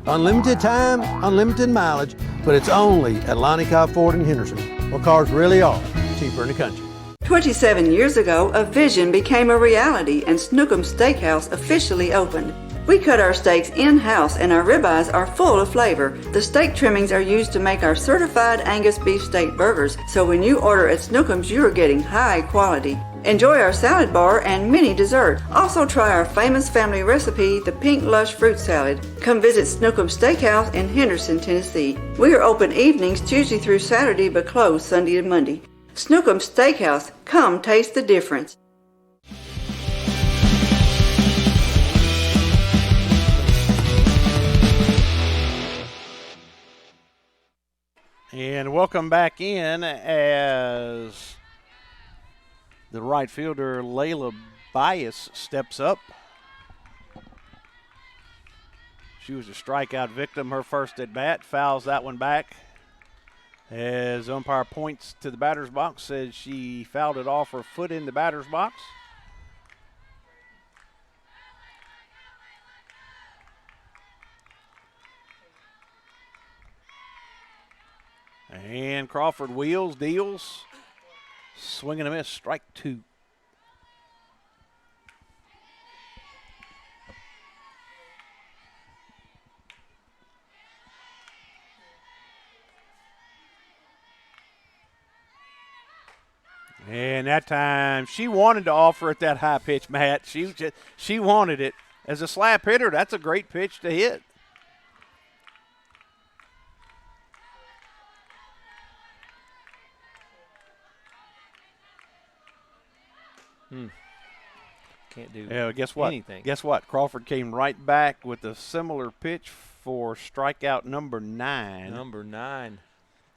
Unlimited time, unlimited mileage, but it's only at Lonnie Cobb Ford in Henderson, where cars really are cheaper in the country.
27 years ago, a vision became a reality and Snookum Steakhouse officially opened. We cut our steaks in-house and our ribeyes are full of flavor. The steak trimmings are used to make our certified Angus beef steak burgers, so when you order at Snookum's, you are getting high quality. Enjoy our salad bar and mini dessert. Also try our famous family recipe, the Pink Lush Fruit Salad. Come visit Snookum Steakhouse in Henderson, Tennessee. We are open evenings Tuesday through Saturday but closed Sunday and Monday. Snookum Steakhouse, come taste the difference.
And welcome back in as the right fielder Layla Bias steps up. She was a strikeout victim her first at bat, fouls that one back. As umpire points to the batter's box, says she fouled it off her foot in the batter's box. And Crawford wheels, deals. Swing and a miss, strike 2. And that time, she wanted to offer it that high pitch, Matt. She wanted it. As a slap hitter, that's a great pitch to hit.
Can't do
guess what?
anything.
Guess what? Crawford came right back with a similar pitch for strikeout number 9.
Number 9.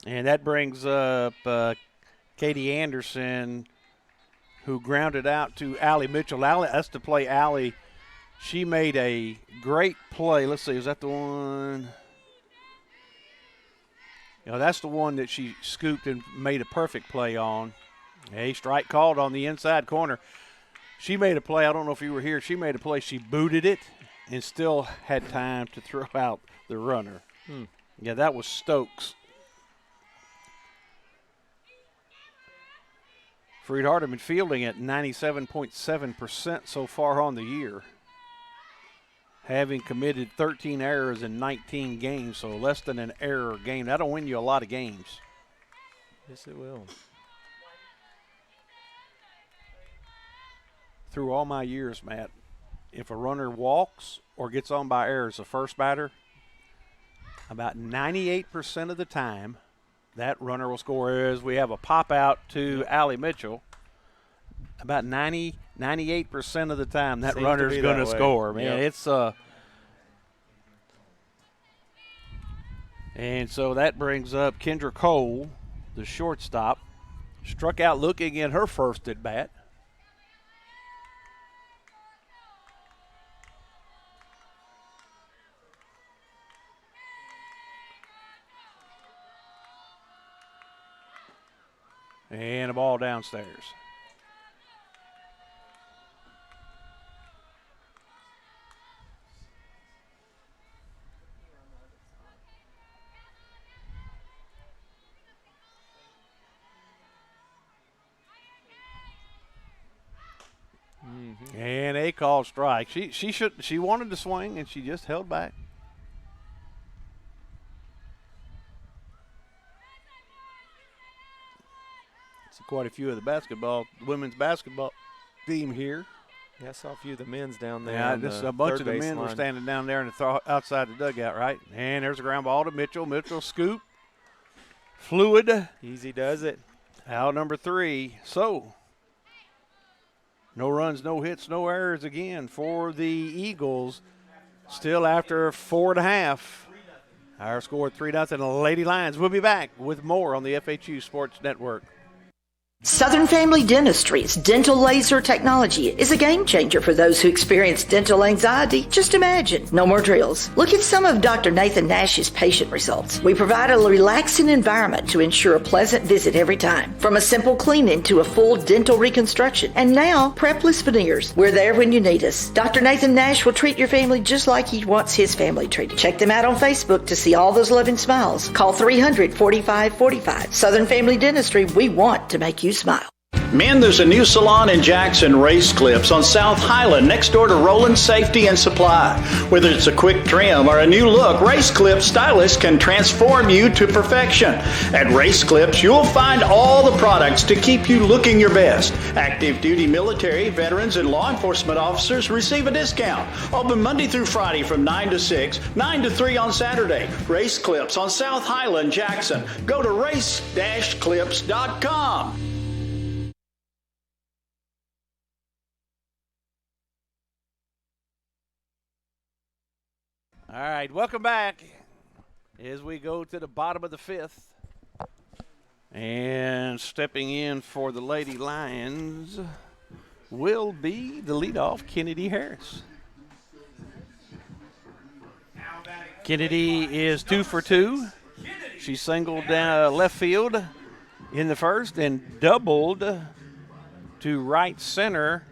And that brings up Katie Anderson, who grounded out to Allie Mitchell. That's to play Allie. She made a great play. Let's see, is that the one? You know, that's the one that she scooped and made a perfect play on. A strike called on the inside corner. She made a play. I don't know if you were here. She made a play. She booted it and still had time to throw out the runner. Yeah, that was Stokes. Freed-Hardeman fielding at 97.7% so far on the year, having committed 13 errors in 19 games, so less than an error a game. That'll win you a lot of games.
Yes, it will.
Through all my years, Matt, if a runner walks or gets on by errors, the first batter, about 98% of the time, that runner will score. As we have a pop out to Allie Mitchell, about 98% of the time that runner's going to score. Man, it's and so that brings up Kendra Cole, the shortstop, struck out looking in her first at bat. And a ball downstairs. And a called strike. She wanted to swing and she just held back. Quite a few of the women's basketball team here.
Yeah, I saw a few of the men's down there.
Yeah, just a bunch of the men were standing down there outside the dugout, right? And there's a ground ball to Mitchell. Mitchell scoop. Fluid.
Easy does it.
Out number 3. So, no runs, no hits, no errors again for the Eagles. Still after 4.5. Our score 3-0. Lady Lions. We'll be back with more on the FHU Sports Network.
Southern Family Dentistry's dental laser technology is a game changer for those who experience dental anxiety. Just imagine, no more drills. Look at some of Dr. Nathan Nash's patient results. We provide a relaxing environment to ensure a pleasant visit every time. From a simple cleaning to a full dental reconstruction. And now, prepless veneers. We're there when you need us. Dr. Nathan Nash will treat your family just like he wants his family treated. Check them out on Facebook to see all those loving smiles. Call 300-4545. Southern Family Dentistry, we want to make you smile.
Men, there's a new salon in Jackson, Race Clips on South Highland, next door to Roland Safety and Supply. Whether it's a quick trim or a new look, Race Clips stylists can transform you to perfection. At Race Clips, you'll find all the products to keep you looking your best. Active duty military, veterans, and law enforcement officers receive a discount. Open Monday through Friday from 9 to 6, 9 to 3 on Saturday. Race Clips on South Highland, Jackson. Go to race-clips.com.
All right, welcome back as we go to the bottom of the 5th. And stepping in for the Lady Lions will be the leadoff, Kennedy Harris. Kennedy is 2 for 2. She singled down left field in the first and doubled to right center.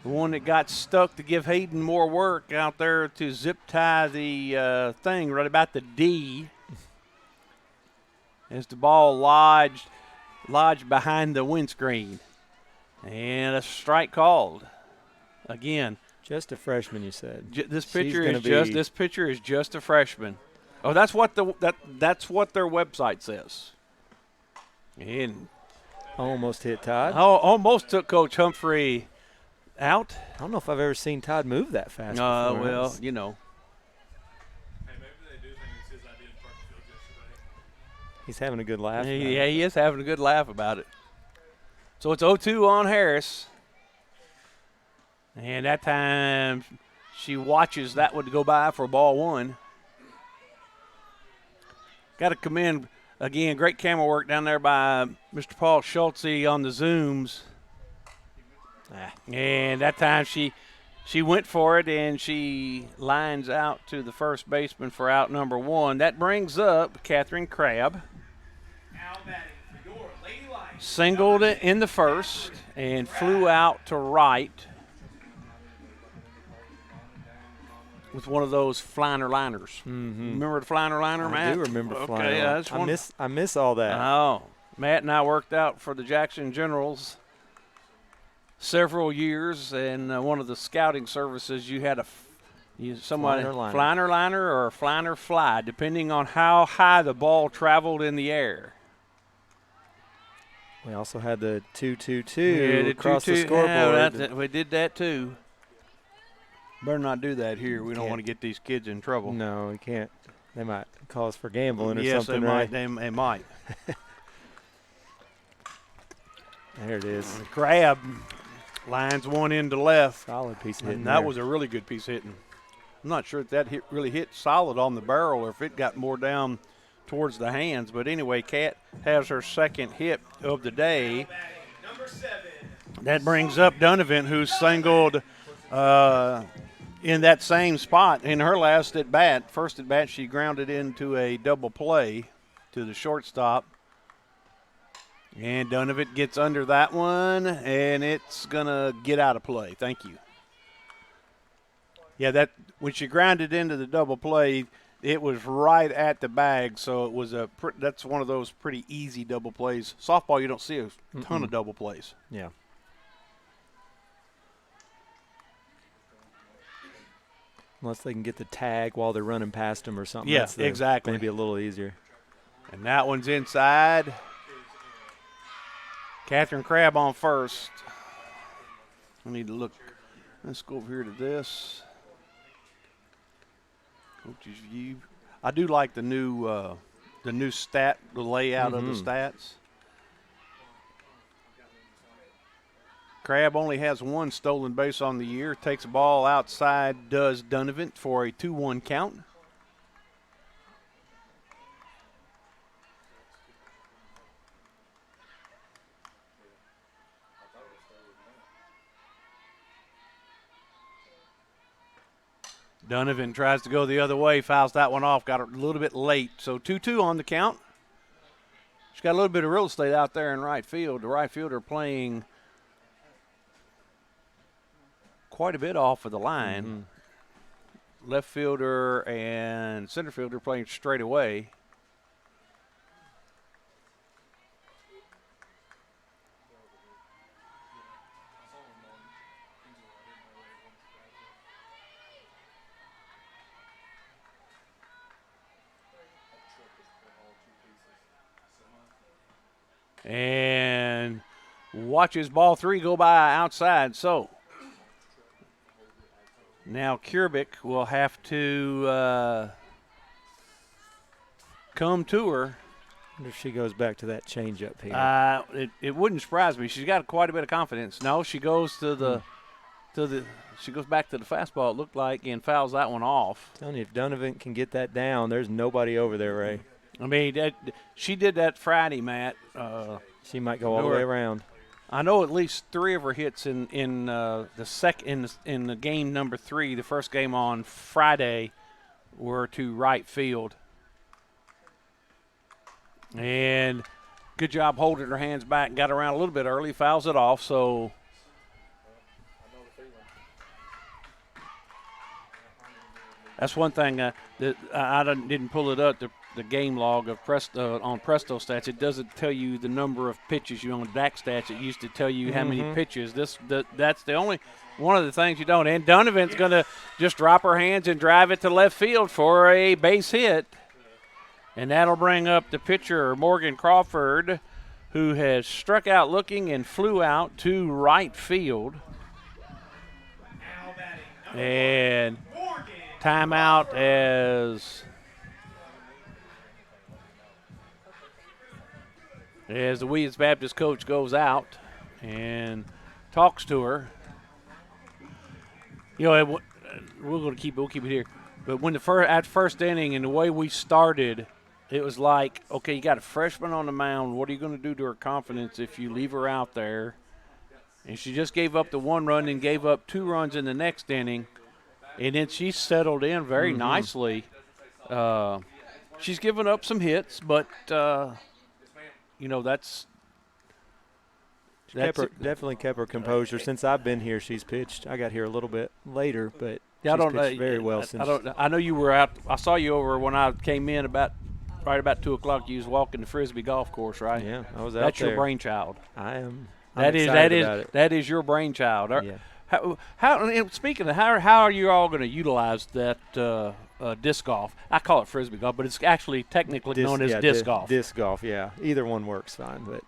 The one that got stuck to give Hayden more work out there to zip tie the thing right about the D. As the ball lodged behind the windscreen. And a strike called. Again.
Just a freshman, you said.
This pitcher is just a freshman. Oh, that's what that's what their website says. And
almost hit Todd.
Almost took Coach Humphrey out.
I don't know if I've ever seen Todd move that fast before.
Well, you know.
Hey, maybe they do think it's his idea to park the field yesterday.
He's having a good laugh.
Yeah, he is having a good laugh about it. So it's 0-2 on Harris. And that time she watches that one go by for ball 1. Got to commend, again, great camera work down there by Mr. Paul Schultze on the Zooms. And that time she went for it, and she lines out to the first baseman for out number 1. That brings up Catherine Crabb. Singled it in the first and flew out to right with one of those fliner liners.
Mm-hmm.
Remember the fliner liner, Matt?
I do remember fliner
Okay,
liner.
that's one.
I miss all that.
Oh, Matt and I worked out for the Jackson Generals several years, and one of the scouting services, you had somebody fliner liner or a fliner fly, depending on how high the ball traveled in the air.
We also had the 2-2-2 across the scoreboard.
Yeah, we did that too. Better not do that here. We don't want to get these kids in trouble.
No, we can't. They might cause for gambling or
yes,
something,
right?
right?
They might.
There it is.
The crab lines one into left.
Solid piece of hitting.
And that was a really good piece of hitting. I'm not sure if that really hit solid on the barrel or if it got more down towards the hands. But anyway, Kat has her second hit of the day. That brings up Donovan, who singled in that same spot in her last at bat. First at bat, she grounded into a double play to the shortstop. And Donovan gets under that one, and it's going to get out of play. Thank you. Yeah, that when she grounded into the double play, it was right at the bag, so it was that's one of those pretty easy double plays. Softball, you don't see a ton of double plays.
Yeah. Unless they can get the tag while they're running past them or something.
Yeah, exactly.
Maybe a little easier.
And that one's inside. Catherine Crabb on first. I need to look. Let's go over here to this. Coach's view. I do like the new stat, the layout of the stats. Crabb only has one stolen base on the year. Takes the ball outside, does Donovan for a 2-1 count. Donovan tries to go the other way, fouls that one off, got a little bit late. So 2-2 on the count. She's got a little bit of real estate out there in right field. The right fielder playing quite a bit off of the line. Left fielder and center fielder playing straight away. And watches ball three go by outside. So now Kurbik will have to come to her.
I wonder if she goes back to that changeup here.
It wouldn't surprise me. She's got quite a bit of confidence. No, she goes she goes back to the fastball, it looked like, and fouls that one off.
I'm telling you, if Donovan can get that down, there's nobody over there, Ray.
I mean, she did that Friday, Matt.
She might go all the way around.
I know at least three of her hits in the game number 3, the first game on Friday, were to right field. And good job holding her hands back. Got around a little bit early, fouls it off. So that's one thing that I didn't pull it up. The game log of on Presto Stats, it doesn't tell you the number of pitches. On DAC Stats, it used to tell you how many pitches. That's the only one of the things you don't. And Donovan's going to just drop her hands and drive it to left field for a base hit. And that'll bring up the pitcher, Morgan Crawford, who has struck out looking and flew out to right field. And timeout as the Williams Baptist coach goes out and talks to her. We'll keep it here. But when at first inning and the way we started, it was like, okay, you got a freshman on the mound. What are you going to do to her confidence if you leave her out there? And she just gave up the 1 run and gave up 2 runs in the next inning. And then she settled in very nicely. She's given up some hits, but that's
definitely kept her composure. Since I've been here, she's pitched. I got here a little bit later, but
yeah,
she's pitched very well since.
I know you were out. I saw you over when I came in right about 2 o'clock. You was walking the Frisbee golf course, right?
Yeah, I was out
That's
there.
your brainchild.
I'm
That
excited about it.
That is your brainchild.
Yeah.
How speaking of how are you all going to utilize that disc golf? I call it Frisbee golf, but it's actually technically known as disc golf.
Disc golf, yeah. Either one works fine, but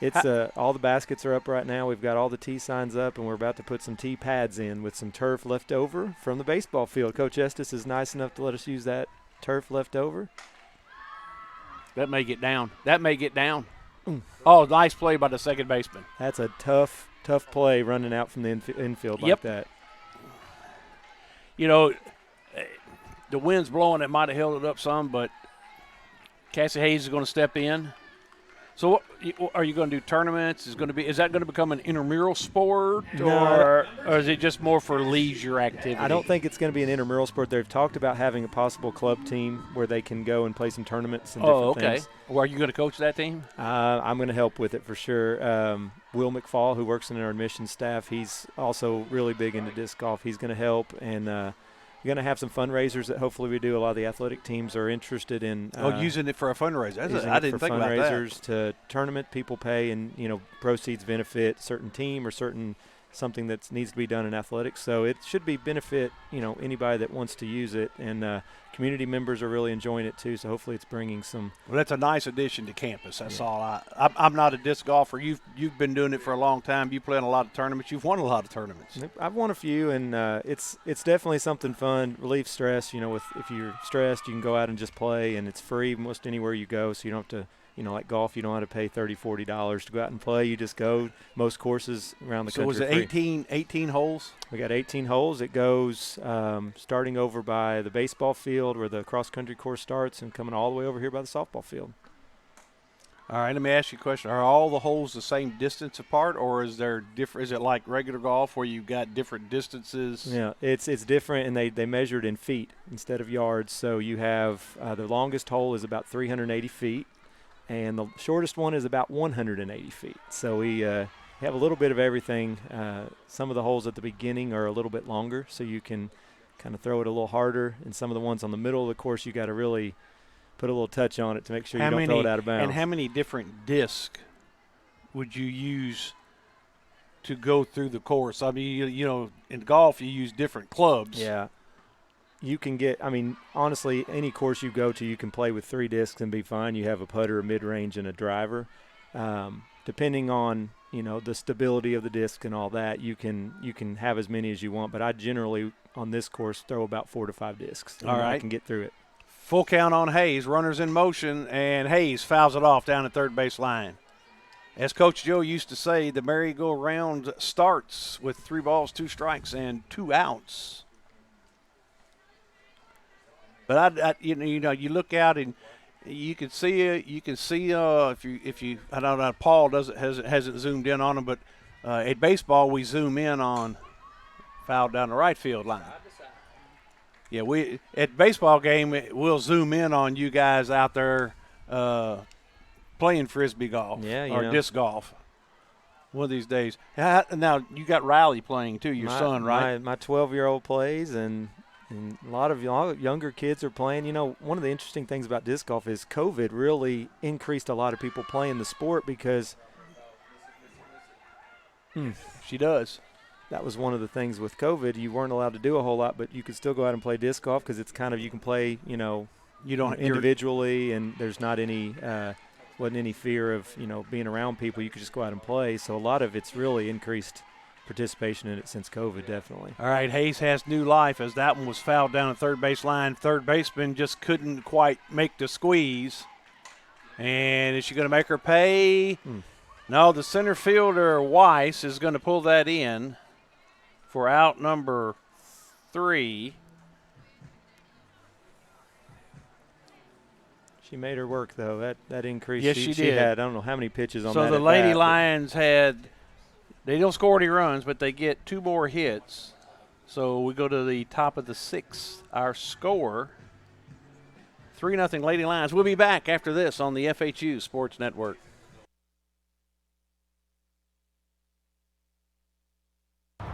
it's all the baskets are up right now. We've got all the tee signs up, and we're about to put some tee pads in with some turf left over from the baseball field. Coach Estes is nice enough to let us use that turf left over.
That may get down. Oh, nice play by the second baseman.
That's a tough play running out from the infield like that.
The wind's blowing. It might have held it up some, but Cassie Hayes is going to step in. So are you going to do tournaments? Is that going to become an intramural sport, or is it just more for leisure activity?
I don't think it's going to be an intramural sport. They've talked about having a possible club team where they can go and play some tournaments and different things.
Well, are you going to coach that team?
I'm going to help with it for sure. Will McFall, who works in our admissions staff, he's also really big into disc golf. He's going to help, and we're going to have some fundraisers that hopefully we do. A lot of the athletic teams are interested in
using it for a fundraiser. I didn't think about that.
Fundraisers to tournament people pay, and proceeds benefit certain team or something that needs to be done in athletics. So it should be benefit anybody that wants to use it, and community members are really enjoying it too. So hopefully it's bringing some.
Well, that's a nice addition to campus. That's all. I'm not a disc golfer. You've been doing it for a long time. You play in a lot of tournaments. You've won a lot of tournaments.
I've won a few, and it's definitely something fun. Relieve stress. If you're stressed, you can go out and just play, and it's free most anywhere you go. So you don't have to. Like golf, you don't have to pay $30, $40 to go out and play. You just go. Most courses around the country.
So was it 18 holes?
We got 18 holes. It goes starting over by the baseball field where the cross-country course starts and coming all the way over here by the softball field.
All right, let me ask you a question. Are all the holes the same distance apart, or is there different? Is it like regular golf where you've got different distances?
Yeah, it's different, and they measured in feet instead of yards. So you have the longest hole is about 380 feet. And the shortest one is about 180 feet. So we have a little bit of everything. Some of the holes at the beginning are a little bit longer, so you can kind of throw it a little harder. And some of the ones on the middle of the course, you got to really put a little touch on it to make sure you don't throw it out of bounds.
And how many different discs would you use to go through the course? I mean, in golf, you use different clubs.
Yeah. You can get, honestly, any course you go to, you can play with 3 discs and be fine. You have a putter, a mid-range, and a driver. Depending on, the stability of the disc and all that, you can have as many as you want. But I generally, on this course, throw about 4 to 5 discs.
All right.
I can get through it.
Full count on Hayes. Runners in motion, and Hayes fouls it off down at third base line. As Coach Joe used to say, the merry-go-round starts with 3 balls, 2 strikes, and 2 outs. But you look out and you can see if you I don't know, Paul hasn't zoomed in on them, but at baseball we zoom in on foul down the right field line. Yeah, we at baseball game we'll zoom in on you guys out there playing Frisbee golf or disc golf. One of these days. Now you got Riley playing too, your son, right?
My 12-year-old plays and a lot of younger kids are playing. One of the interesting things about disc golf is COVID really increased a lot of people playing the sport because
she does.
That was one of the things with COVID. You weren't allowed to do a whole lot, but you could still go out and play disc golf because it's kind of you can play, you don't individually, and there's not any wasn't any fear of being around people. You could just go out and play. So a lot of it's really increased participation in it since COVID, definitely.
All right, Hayes has new life as that one was fouled down at third base line. Third baseman just couldn't quite make the squeeze. And is she going to make her pay? No, the center fielder, Weiss, is going to pull that in for out number 3.
She made her work, though. That increase.
Yes, she did.
Had, I don't know how many pitches on that.
So the Lady Lions had – they don't score any runs, but they get 2 more hits. So we go to the top of the 6th. Our score 3-0 Lady Lions. We'll be back after this on the FHU Sports Network.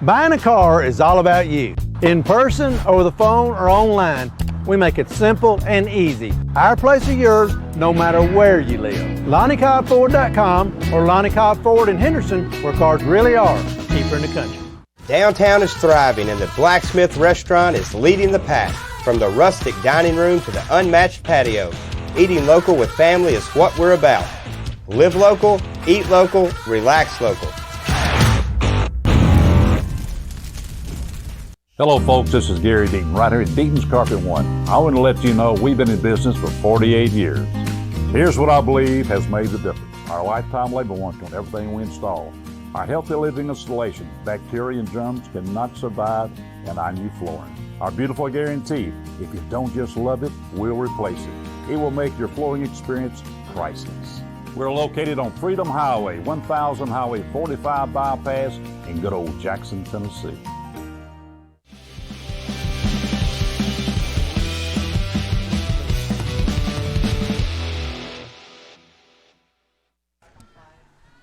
Buying a car is all about you. In person, over the phone, or online, we make it simple and easy. Our place is yours, no matter where you live. LonnieCobbFord.com or Lonnie Cobb Ford in Henderson, where cars really are cheaper in the country.
Downtown is thriving and the Blacksmith Restaurant is leading the pack. From the rustic dining room to the unmatched patio, eating local with family is what we're about. Live local, eat local, relax local.
Hello, folks. This is Gary Deaton, right here at Deaton's Carpet One. I want to let you know we've been in business for 48 years. Here's what I believe has made the difference. Our lifetime labor warranty on everything we install. Our healthy living installations, bacteria and germs cannot survive in our new flooring. Our beautiful guarantee, if you don't just love it, we'll replace it. It will make your flooring experience priceless. We're located on Freedom Highway, 1000 Highway 45 bypass in good old Jackson, Tennessee.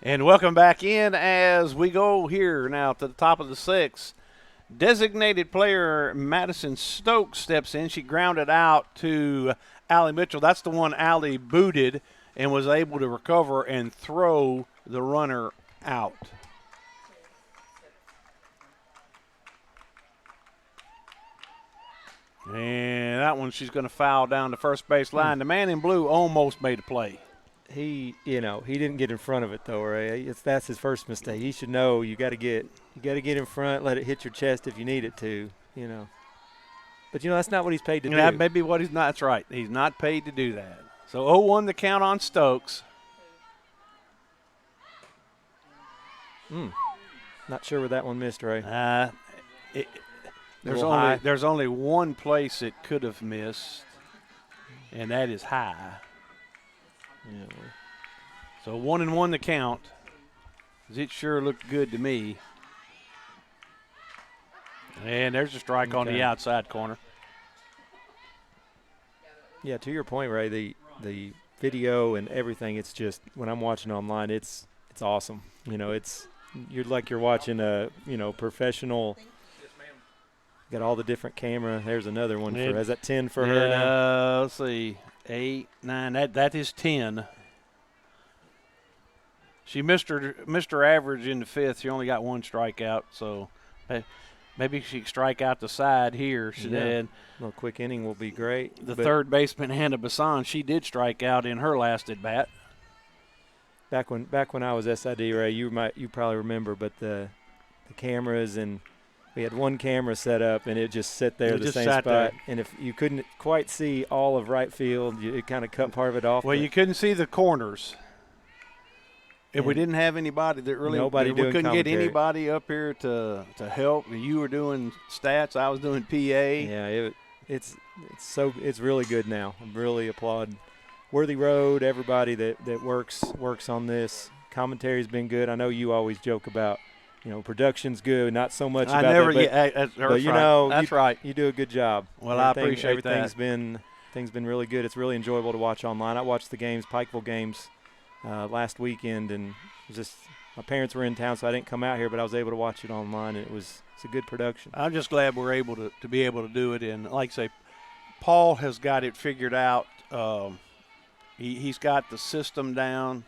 And welcome back in as we go here now to the top of the sixth. Designated player Madison Stokes steps in. She grounded out to Allie Mitchell. That's the one Allie booted and was able to recover and throw the runner out. And that one she's going to foul down the first base line. The man in blue almost made a play.
He didn't get in front of it though, Ray. That's his first mistake. He should know you got to get in front, let it hit your chest if you need it to, But that's not what he's paid to do.
That may be what he's not. That's right. He's not paid to do that. So 0-1 the count on Stokes.
Not sure where that one missed, Ray.
There's only one place it could have missed, and that is high.
Yeah.
So 1-1 the count. It sure looked good to me. And there's a strike on the outside corner.
Yeah, to your point, Ray, the video and everything, it's just when I'm watching online, it's awesome. You're watching a professional. Got all the different camera. There's another one is that 10 for her now?
Let's see. 8, 9. That is 10. She missed her average in the fifth. She only got one strikeout, so maybe she can strike out the side here. She did.
A little quick inning will be great.
The third baseman, Hannah Bassan, she did strike out in her last at bat.
Back when I was SID, Ray, you probably remember, but the cameras and we had one camera set up, and it just sat there the same spot. There. And if you couldn't quite see all of right field, it kind of cut part of it off.
Well, you couldn't see the corners. If we didn't have anybody that really – we couldn't get anybody up here to help. You were doing stats. I was doing PA.
Yeah, it's really good now. I really applaud Worthy Road, everybody that works on this. Commentary's been good. I know you always joke about – production's good, not so much about that.
That's right.
You do a good job.
Well, I appreciate that.
Everything's been really good. It's really enjoyable to watch online. I watched the games, Pikeville games, last weekend, and my parents were in town, so I didn't come out here, but I was able to watch it online, and it's a good production.
I'm just glad we're able to be able to do it. And like I say, Paul has got it figured out. He's got the system down.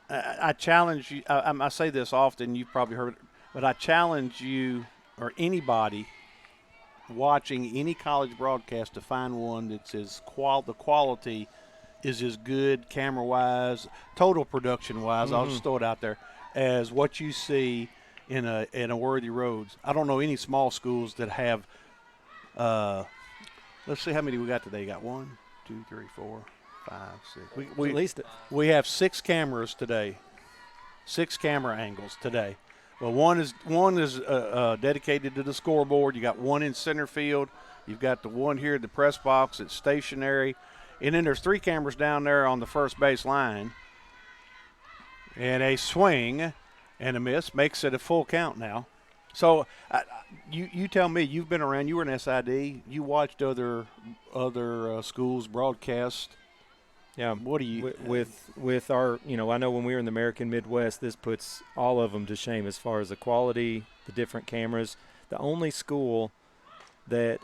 I challenge you. I say this often. You've probably heard it, but I challenge you or anybody watching any college broadcast to find one that's the quality is as good camera-wise, total production-wise. I'll just throw it out there as what you see in a Worthy Roads. I don't know any small schools that have. Let's see how many we got today. Got 1, 2, 3, 4. 5, 6. We have 6 cameras today, 6 camera angles today. Well, one is dedicated to the scoreboard. You got one in center field. You've got the one here at the press box. It's stationary, and then there's 3 cameras down there on the first base line. And a swing and a miss makes it a full count now. So you tell me, you've been around, you were an SID, you watched other schools broadcast.
Yeah.
What do you
with our, I know when we were in the American Midwest, this puts all of them to shame as far as the quality, the different cameras. The only school that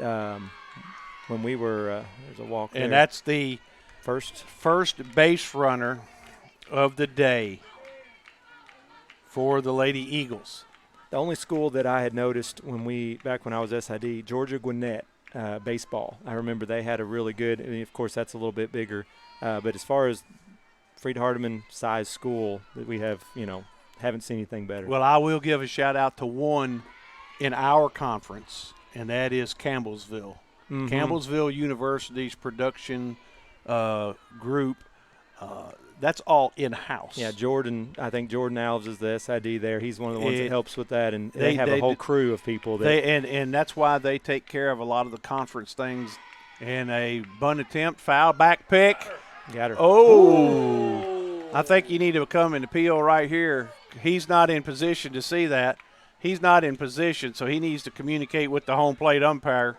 when we were there's a walk there.
And that's the first base runner of the day for the Lady Eagles.
The only school that I had noticed back when I was SID, Georgia Gwinnett baseball. I remember they had a really good, of course that's a little bit bigger, but as far as Freed-Hardeman size school that we have, haven't seen anything better.
Well, I will give a shout out to one in our conference, and that is Campbellsville.
Mm-hmm.
Campbellsville University's production group, that's all in-house.
Yeah, I think Jordan Alves is the SID there. He's one of the ones that helps with that, and they have a whole crew of people.
And that's why they take care of a lot of the conference things. And a bunt attempt, foul, back pick.
Got her.
Oh. I think you need to come and appeal right here. He's not in position to see that. He's not in position, so he needs to communicate with the home plate umpire.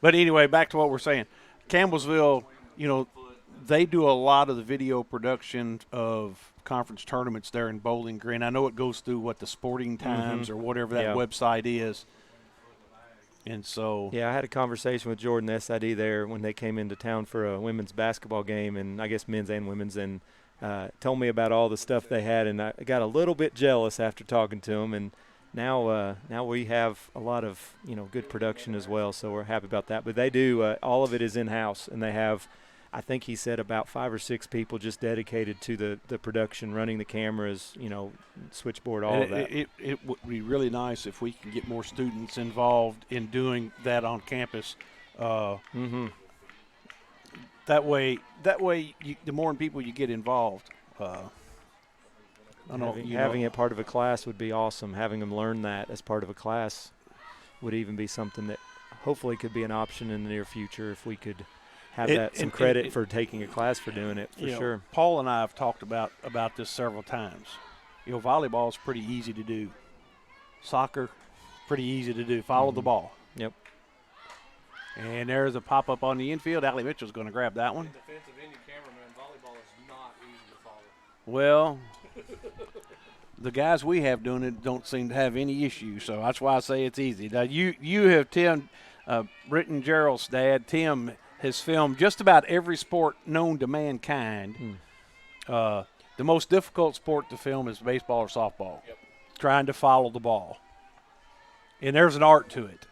But anyway, back to what we're saying. Campbellsville, they do a lot of the video production of conference tournaments there in Bowling Green. I know it goes through the Sporting Times or whatever that website is. And so
I had a conversation with Jordan, the SID there, when they came into town for a women's basketball game, and I guess men's and women's, and told me about all the stuff they had, and I got a little bit jealous after talking to them. And now we have a lot of good production as well, so we're happy about that. But they do all of it is in house, and they have, I think he said, about 5 or 6 people just dedicated to the production, running the cameras, switchboard, all of that.
It would be really nice if we can get more students involved in doing that on campus. That way, the more people you get involved.
Having it part of a class would be awesome. Having them learn that as part of a class would even be something that hopefully could be an option in the near future if we could have some credit for taking a class for doing it, for sure.
Paul and I have talked about this several times. Volleyball is pretty easy to do. Soccer, pretty easy to do. Follow the ball.
Yep.
And there's a pop-up on the infield. Allie Mitchell's going to grab that one.
Defensive end cameraman, volleyball is not easy to follow.
Well, the guys we have doing it don't seem to have any issues, so that's why I say it's easy. Now, you have Tim, Britton Gerald's dad, Tim, has filmed just about every sport known to mankind. The most difficult sport to film is baseball or softball, trying to follow the ball. And there's an art to it.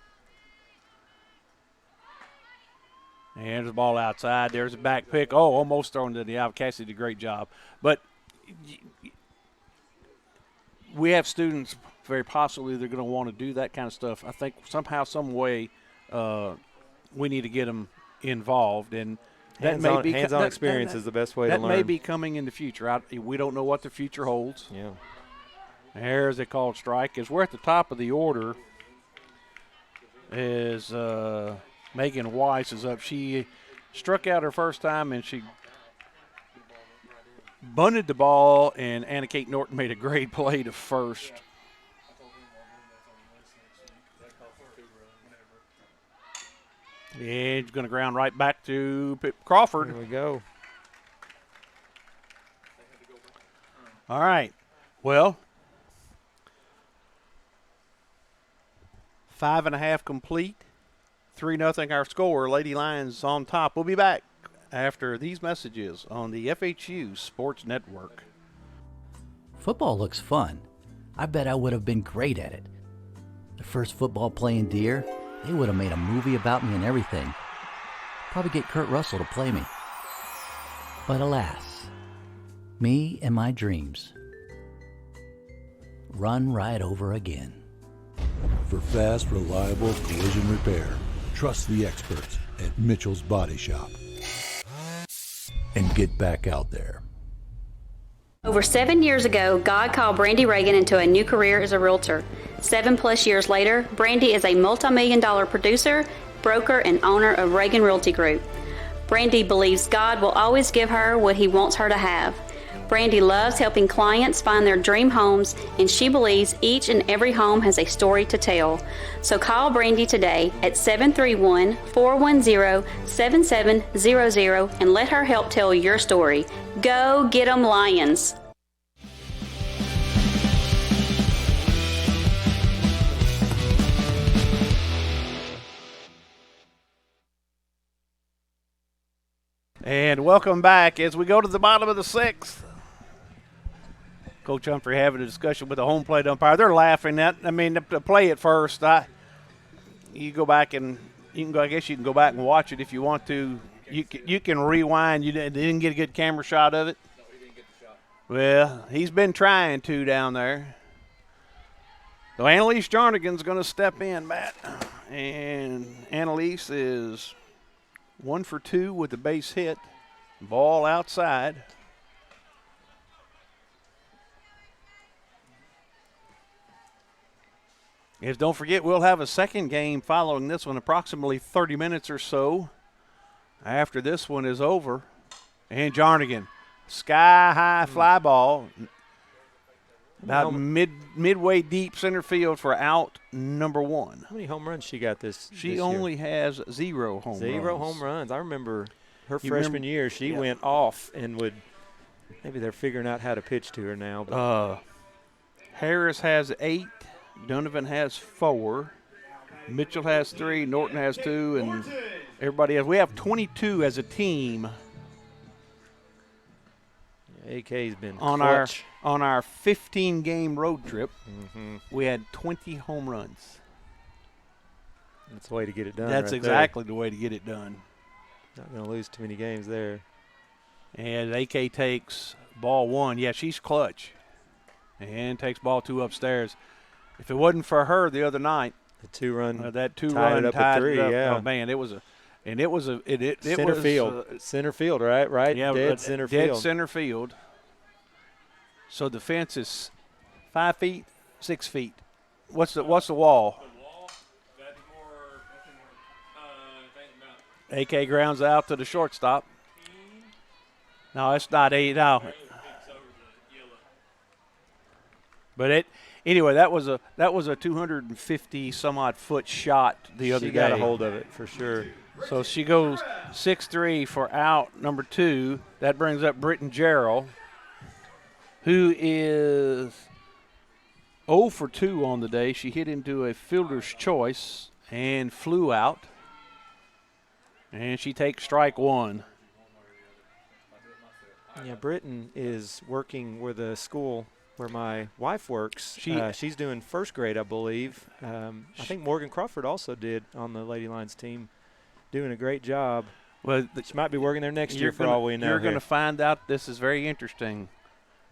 And there's the ball outside. There's a back pick. Oh, almost thrown to the out. Cassie did a great job. But we have students, very possibly, they're going to want to do that kind of stuff. I think somehow, some way, we need to get them involved, and that may be
hands-on experience is the best way to learn.
That may be coming in the future. We don't know what the future holds.
Yeah.
There's a called strike. As we're at the top of the order, is Megan Weiss is up. She struck out her first time, and she bunted the ball, and Anna Kate Norton made a great play to first. And he's going to ground right back to Pip Crawford.
Here we go.
All right. Well, 5.5 complete. 3-0 our score. Lady Lions on top. We'll be back after these messages on the FHU Sports Network.
Football looks fun. I bet I would have been great at it. The first football playing deer, they would have made a movie about me and everything. Probably get Kurt Russell to play me. But alas, me and my dreams run right over again.
For fast, reliable collision repair, trust the experts at Mitchell's Body Shop. And get back out there.
Over 7 years ago, God called Brandy Reagan into a new career as a realtor. 7+ years later, Brandy is a multi-million-dollar producer, broker, and owner of Reagan Realty Group. Brandy believes God will always give her what he wants her to have. Brandy loves helping clients find their dream homes, and she believes each and every home has a story to tell. So call Brandy today at 731-410-7700 and let her help tell your story. Go get 'em, Lions!
And welcome back as we go to the bottom of the sixth. Coach Humphrey having a discussion with the home plate umpire. They're laughing at. I mean, to play at first, you go back and I guess you can go back and watch it if you want to. You can rewind. You didn't get a good camera shot of it.
No, he didn't get the shot.
Well, he's been trying to down there. So Annalise Jarnigan's going to step in, Matt, and Annalise is 1 for 2 with the base hit. Ball outside. Don't forget, we'll have a second game following this one, approximately 30 minutes or so after this one is over. And Jarnigan, sky-high fly ball, about midway deep center field for out number 1.
How many home runs she got this
She
this
only
year?
has 0 home runs.
0 home runs. I remember her
You
freshman
remember-
year, she
yeah.
went off and would – maybe they're figuring out how to pitch to her now. But
Harris has 8. Donovan has 4. Mitchell has 3. Norton has 2. And everybody else. We have 22 as a team.
AK's been
On
clutch.
our 15-game road trip,
Mm-hmm.
we had 20 home runs.
That's the way to get it done.
That's
right
exactly the way to get it done.
there. Not going to lose too many games there.
And AK takes ball 1. Yeah, she's clutch. And takes ball 2 upstairs. If it wasn't for her the other night,
The 2-run
that 2
tied
run
it up
tied
at 3.
it up.
Yeah.
Oh man, it was
center
was,
field. Center field, right?
Yeah,
Dead center
dead
field.
center field. So the fence is 5 feet, 6 feet. What's the wall?
The wall, that's more, I think about
AK grounds out to the shortstop. No, it's not 8. No. But anyway, that was a 250 some odd foot shot the other day.
She got a hold of it for sure.
So she goes 6-3 for out number 2. That brings up Britton Jarrell, who is 0 for 2 on the day. She hit into a fielder's choice and flew out. And she takes strike 1.
Yeah, Britton is working with a school where my wife works. She's doing first grade, I believe. I think Morgan Crawford also did on the Lady Lions team, doing a great job.
Well,
she might be working there next year for all we know.
You're going to find out. This is very interesting.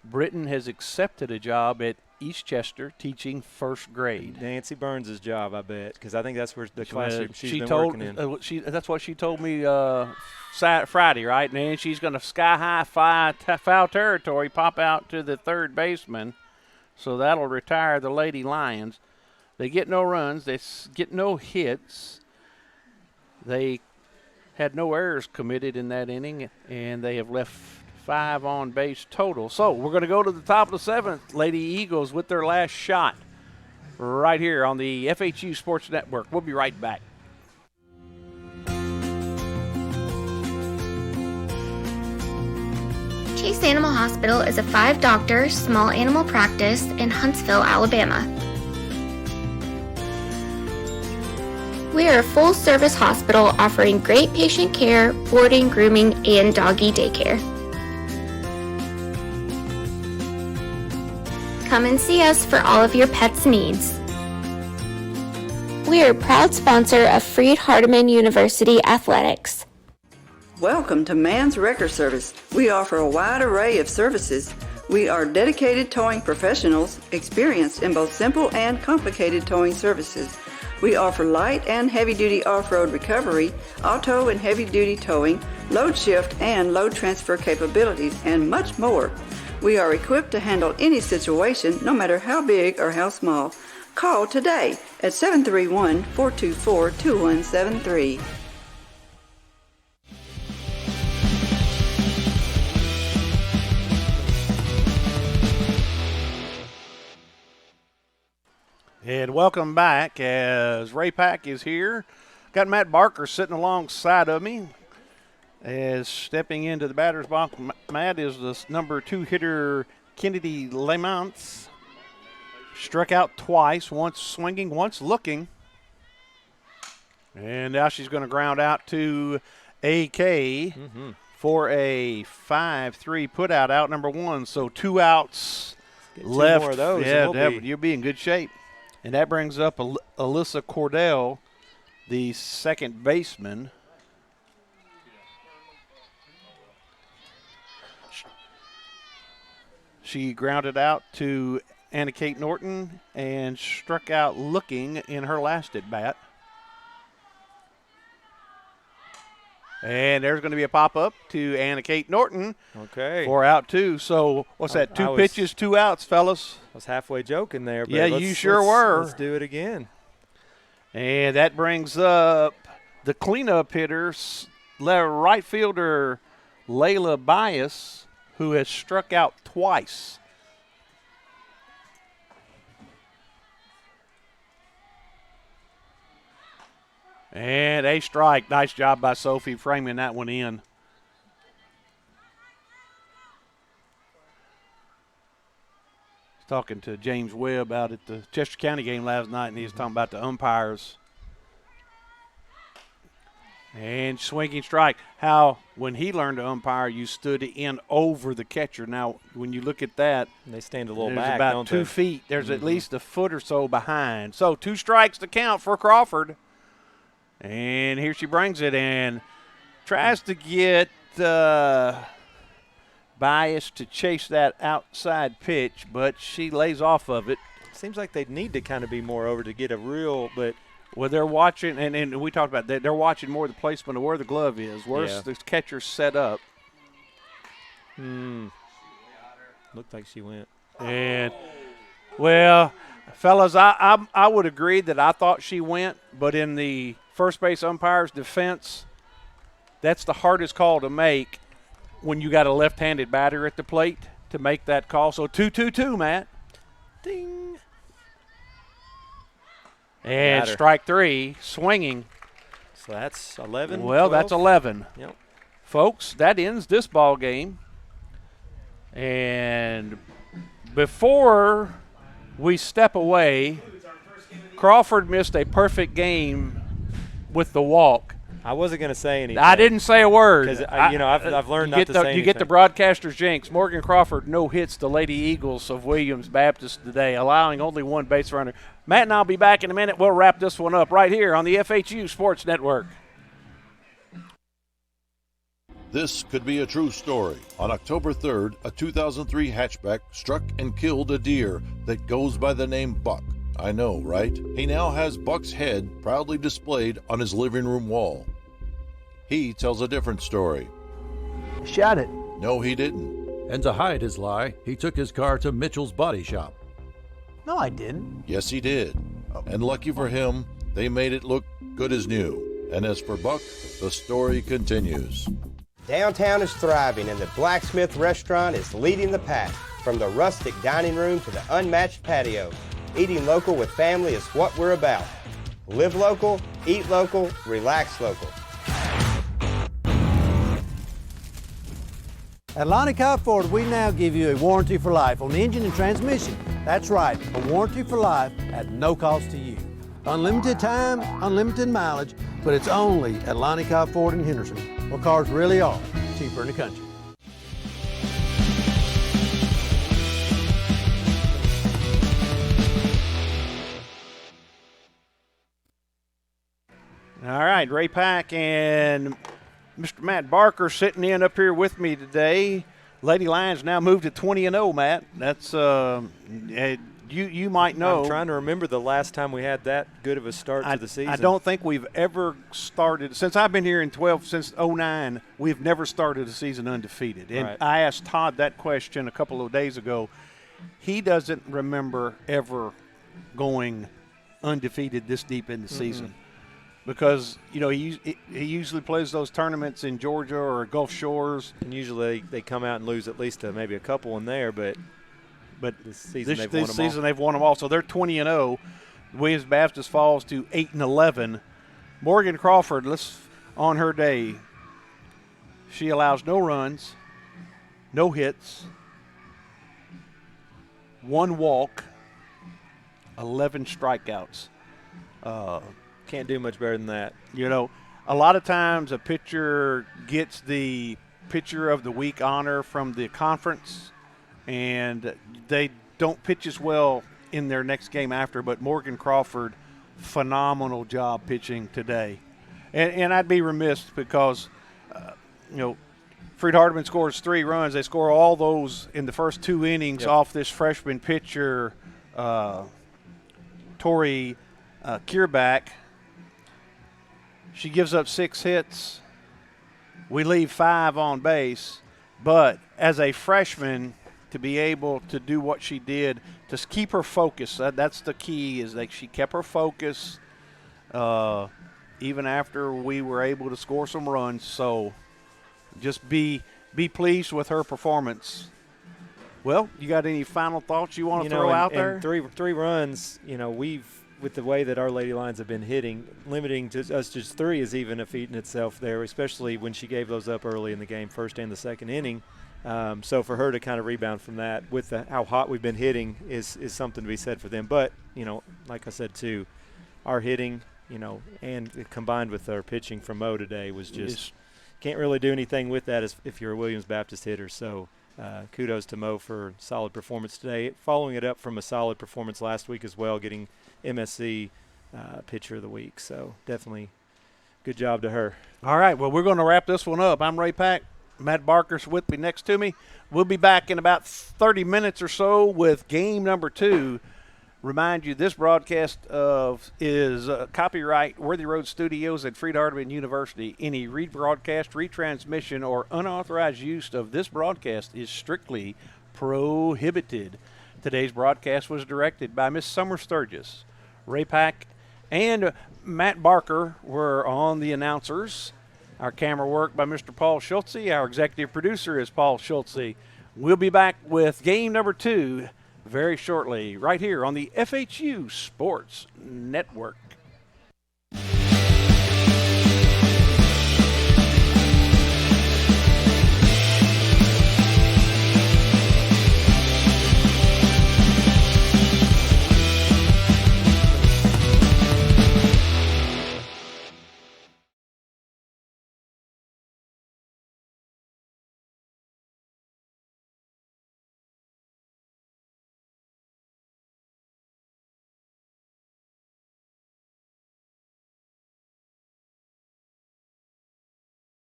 Britton has accepted a job at Eastchester teaching first grade.
Nancy Burns' job, I bet, because I think that's where the classroom she's been
told,
working in.
That's what she told me Friday, right? And then she's going to sky-high foul territory, pop out to the third baseman. So that'll retire the Lady Lions. They get no runs. They get no hits. They had no errors committed in that inning, and they have left 5 on base total. So we're going to go to the top of the 7th. Lady Eagles with their last shot right here on the FHU Sports Network. We'll be right back.
Chase Animal Hospital is a 5-doctor small animal practice in Huntsville, Alabama. We are a full-service hospital offering great patient care, boarding, grooming, and doggy daycare. Come and see us for all of your pets' needs. We are a proud sponsor of Freed-Hardeman University Athletics.
Welcome to Man's Wrecker Service. We offer a wide array of services. We are dedicated towing professionals, experienced in both simple and complicated towing services. We offer light and heavy-duty off-road recovery, auto and heavy-duty towing, load shift and load transfer capabilities, and much more. We are equipped to handle any situation, no matter how big or how small. Call today at 731-424-2173.
And welcome back as Ray Pack is here. Got Matt Barker sitting alongside of me. As stepping into the batter's box, Matt is the number 2 hitter, Kennedy Lamont. Struck out twice, once swinging, once looking. And now she's going to ground out to AK for a 5-3 put out number 1. So 2 outs left.
2 more of those.
Yeah, you'll be in good shape. And that brings up Alyssa Cordell, the second baseman. She grounded out to Anna Kate Norton and struck out looking in her last at bat. And there's going to be a pop-up to Anna Kate Norton.
Okay.
For out 2. So what's that? 2 pitches, 2 outs, fellas.
I was halfway joking there. But
yeah, you sure were.
Let's do it again.
And that brings up the cleanup hitter, right fielder Layla Bias, who has struck out twice. And a strike. Nice job by Sophie framing that one in. Talking to James Webb out at the Chester County game last night, and he was talking about the umpires. And swinging strike. How, when he learned to umpire, you stood in over the catcher. Now, when you look at that,
they stand a little
there's
back,
about
don't
2
they?
feet. There's at least a foot or so behind. So 2 strikes to count for Crawford. And here she brings it and tries to get Bias to chase that outside pitch, but she lays off of it.
Seems like they'd need to kind of be more over to get a real, but
well, they're watching, and we talked about that. They're watching more the placement of where the glove is, where's the catcher set up.
Looked like she went.
And well, fellas, I would agree that I thought she went, but in the first base umpire's defense, that's the hardest call to make when you got a left-handed batter at the plate to make that call. So 2-2-2, Matt.
Ding.
And strike 3, swinging.
So that's 11.
Well,
12?
that's 11.
Yep.
Folks, that ends this ball game. And before we step away, Crawford missed a perfect game with the walk.
I wasn't going to say anything.
I didn't say a word.
Because, I've learned not to say anything.
You get the broadcaster's jinx. Morgan Crawford no-hits the Lady Eagles of Williams Baptist today, allowing only 1 base runner. Matt and I'll be back in a minute. We'll wrap this one up right here on the FHU Sports Network.
This could be a true story. On October 3rd, a 2003 hatchback struck and killed a deer that goes by the name Buck. I know, right? He now has Buck's head proudly displayed on his living room wall. He tells a different story.
Shot it.
No, he didn't.
And to hide his lie, he took his car to Mitchell's body shop.
No, I didn't.
Yes, he did. And lucky for him, they made it look good as new. And as for Buck, the story continues.
Downtown is thriving and the Blacksmith Restaurant is leading the pack. From the rustic dining room to the unmatched patio, eating local with family is what we're about. Live local, eat local, relax local.
At Lonnie Cobb Ford, we now give you a warranty for life on the engine and transmission. That's right, a warranty for life at no cost to you. Unlimited time, unlimited mileage, but it's only at Lonnie Cobb Ford in Henderson, where cars really are cheaper in the country.
All right, Ray Pack and Mr. Matt Barker sitting in up here with me today. Lady Lions now moved to 20-0, Matt. That's you might know.
I'm trying to remember the last time we had that good of a start to the season.
I don't think we've ever started, since I've been here in since 09, we've never started a season undefeated. And
Right.
I asked Todd that question a couple of days ago. He doesn't remember ever going undefeated this deep in the season. Because, you know, he usually plays those tournaments in Georgia or Gulf Shores.
And usually they come out and lose at least maybe a couple in there, but this season they've won them all.
They've won them all. So they're 20-0. Williams Baptist falls to 8-11. Morgan Crawford, on her day, she allows no runs, no hits, 1 walk, 11 strikeouts.
Can't do much better than that.
You know, a lot of times a pitcher gets the pitcher of the week honor from the conference, and they don't pitch as well in their next game after, but Morgan Crawford, phenomenal job pitching today. And I'd be remiss because, Freed-Hardeman scores 3 runs. They score all those in the first 2 innings off this freshman pitcher, Tori Kierbach. She gives up 6 hits. We leave 5 on base. But as a freshman, to be able to do what she did, to keep her focus, that's the key, is that she kept her focus even after we were able to score some runs. So just be pleased with her performance. Well, you got any final thoughts you want to throw out there?
Three runs, with the way that our Lady Lions have been hitting, limiting to us just 3 is even a feat in itself there, especially when she gave those up early in the game, first and the second inning. So for her to kind of rebound from that with how hot we've been hitting is something to be said for them. But, like I said, too, our hitting, and combined with our pitching from Mo today was just can't really do anything with that if you're a Williams Baptist hitter. So kudos to Mo for solid performance today, following it up from a solid performance last week as well, getting MSC Pitcher of the Week. So definitely good job to her.
All right, well, we're going to wrap this one up. I'm Ray Pack. Matt Barker's with me next to me. We'll be back in about 30 minutes or so with game number 2. Remind you, this broadcast is copyright Worthy Road Studios at Freed-Hardeman University. Any rebroadcast, retransmission, or unauthorized use of this broadcast is strictly prohibited. Today's broadcast was directed by Miss Summer Sturgis. Ray Pack and Matt Barker were on the announcers. Our camera work by Mr. Paul Schultze. Our executive producer is Paul Schultze. We'll be back with game number 2 very shortly, right here on the FHU Sports Network.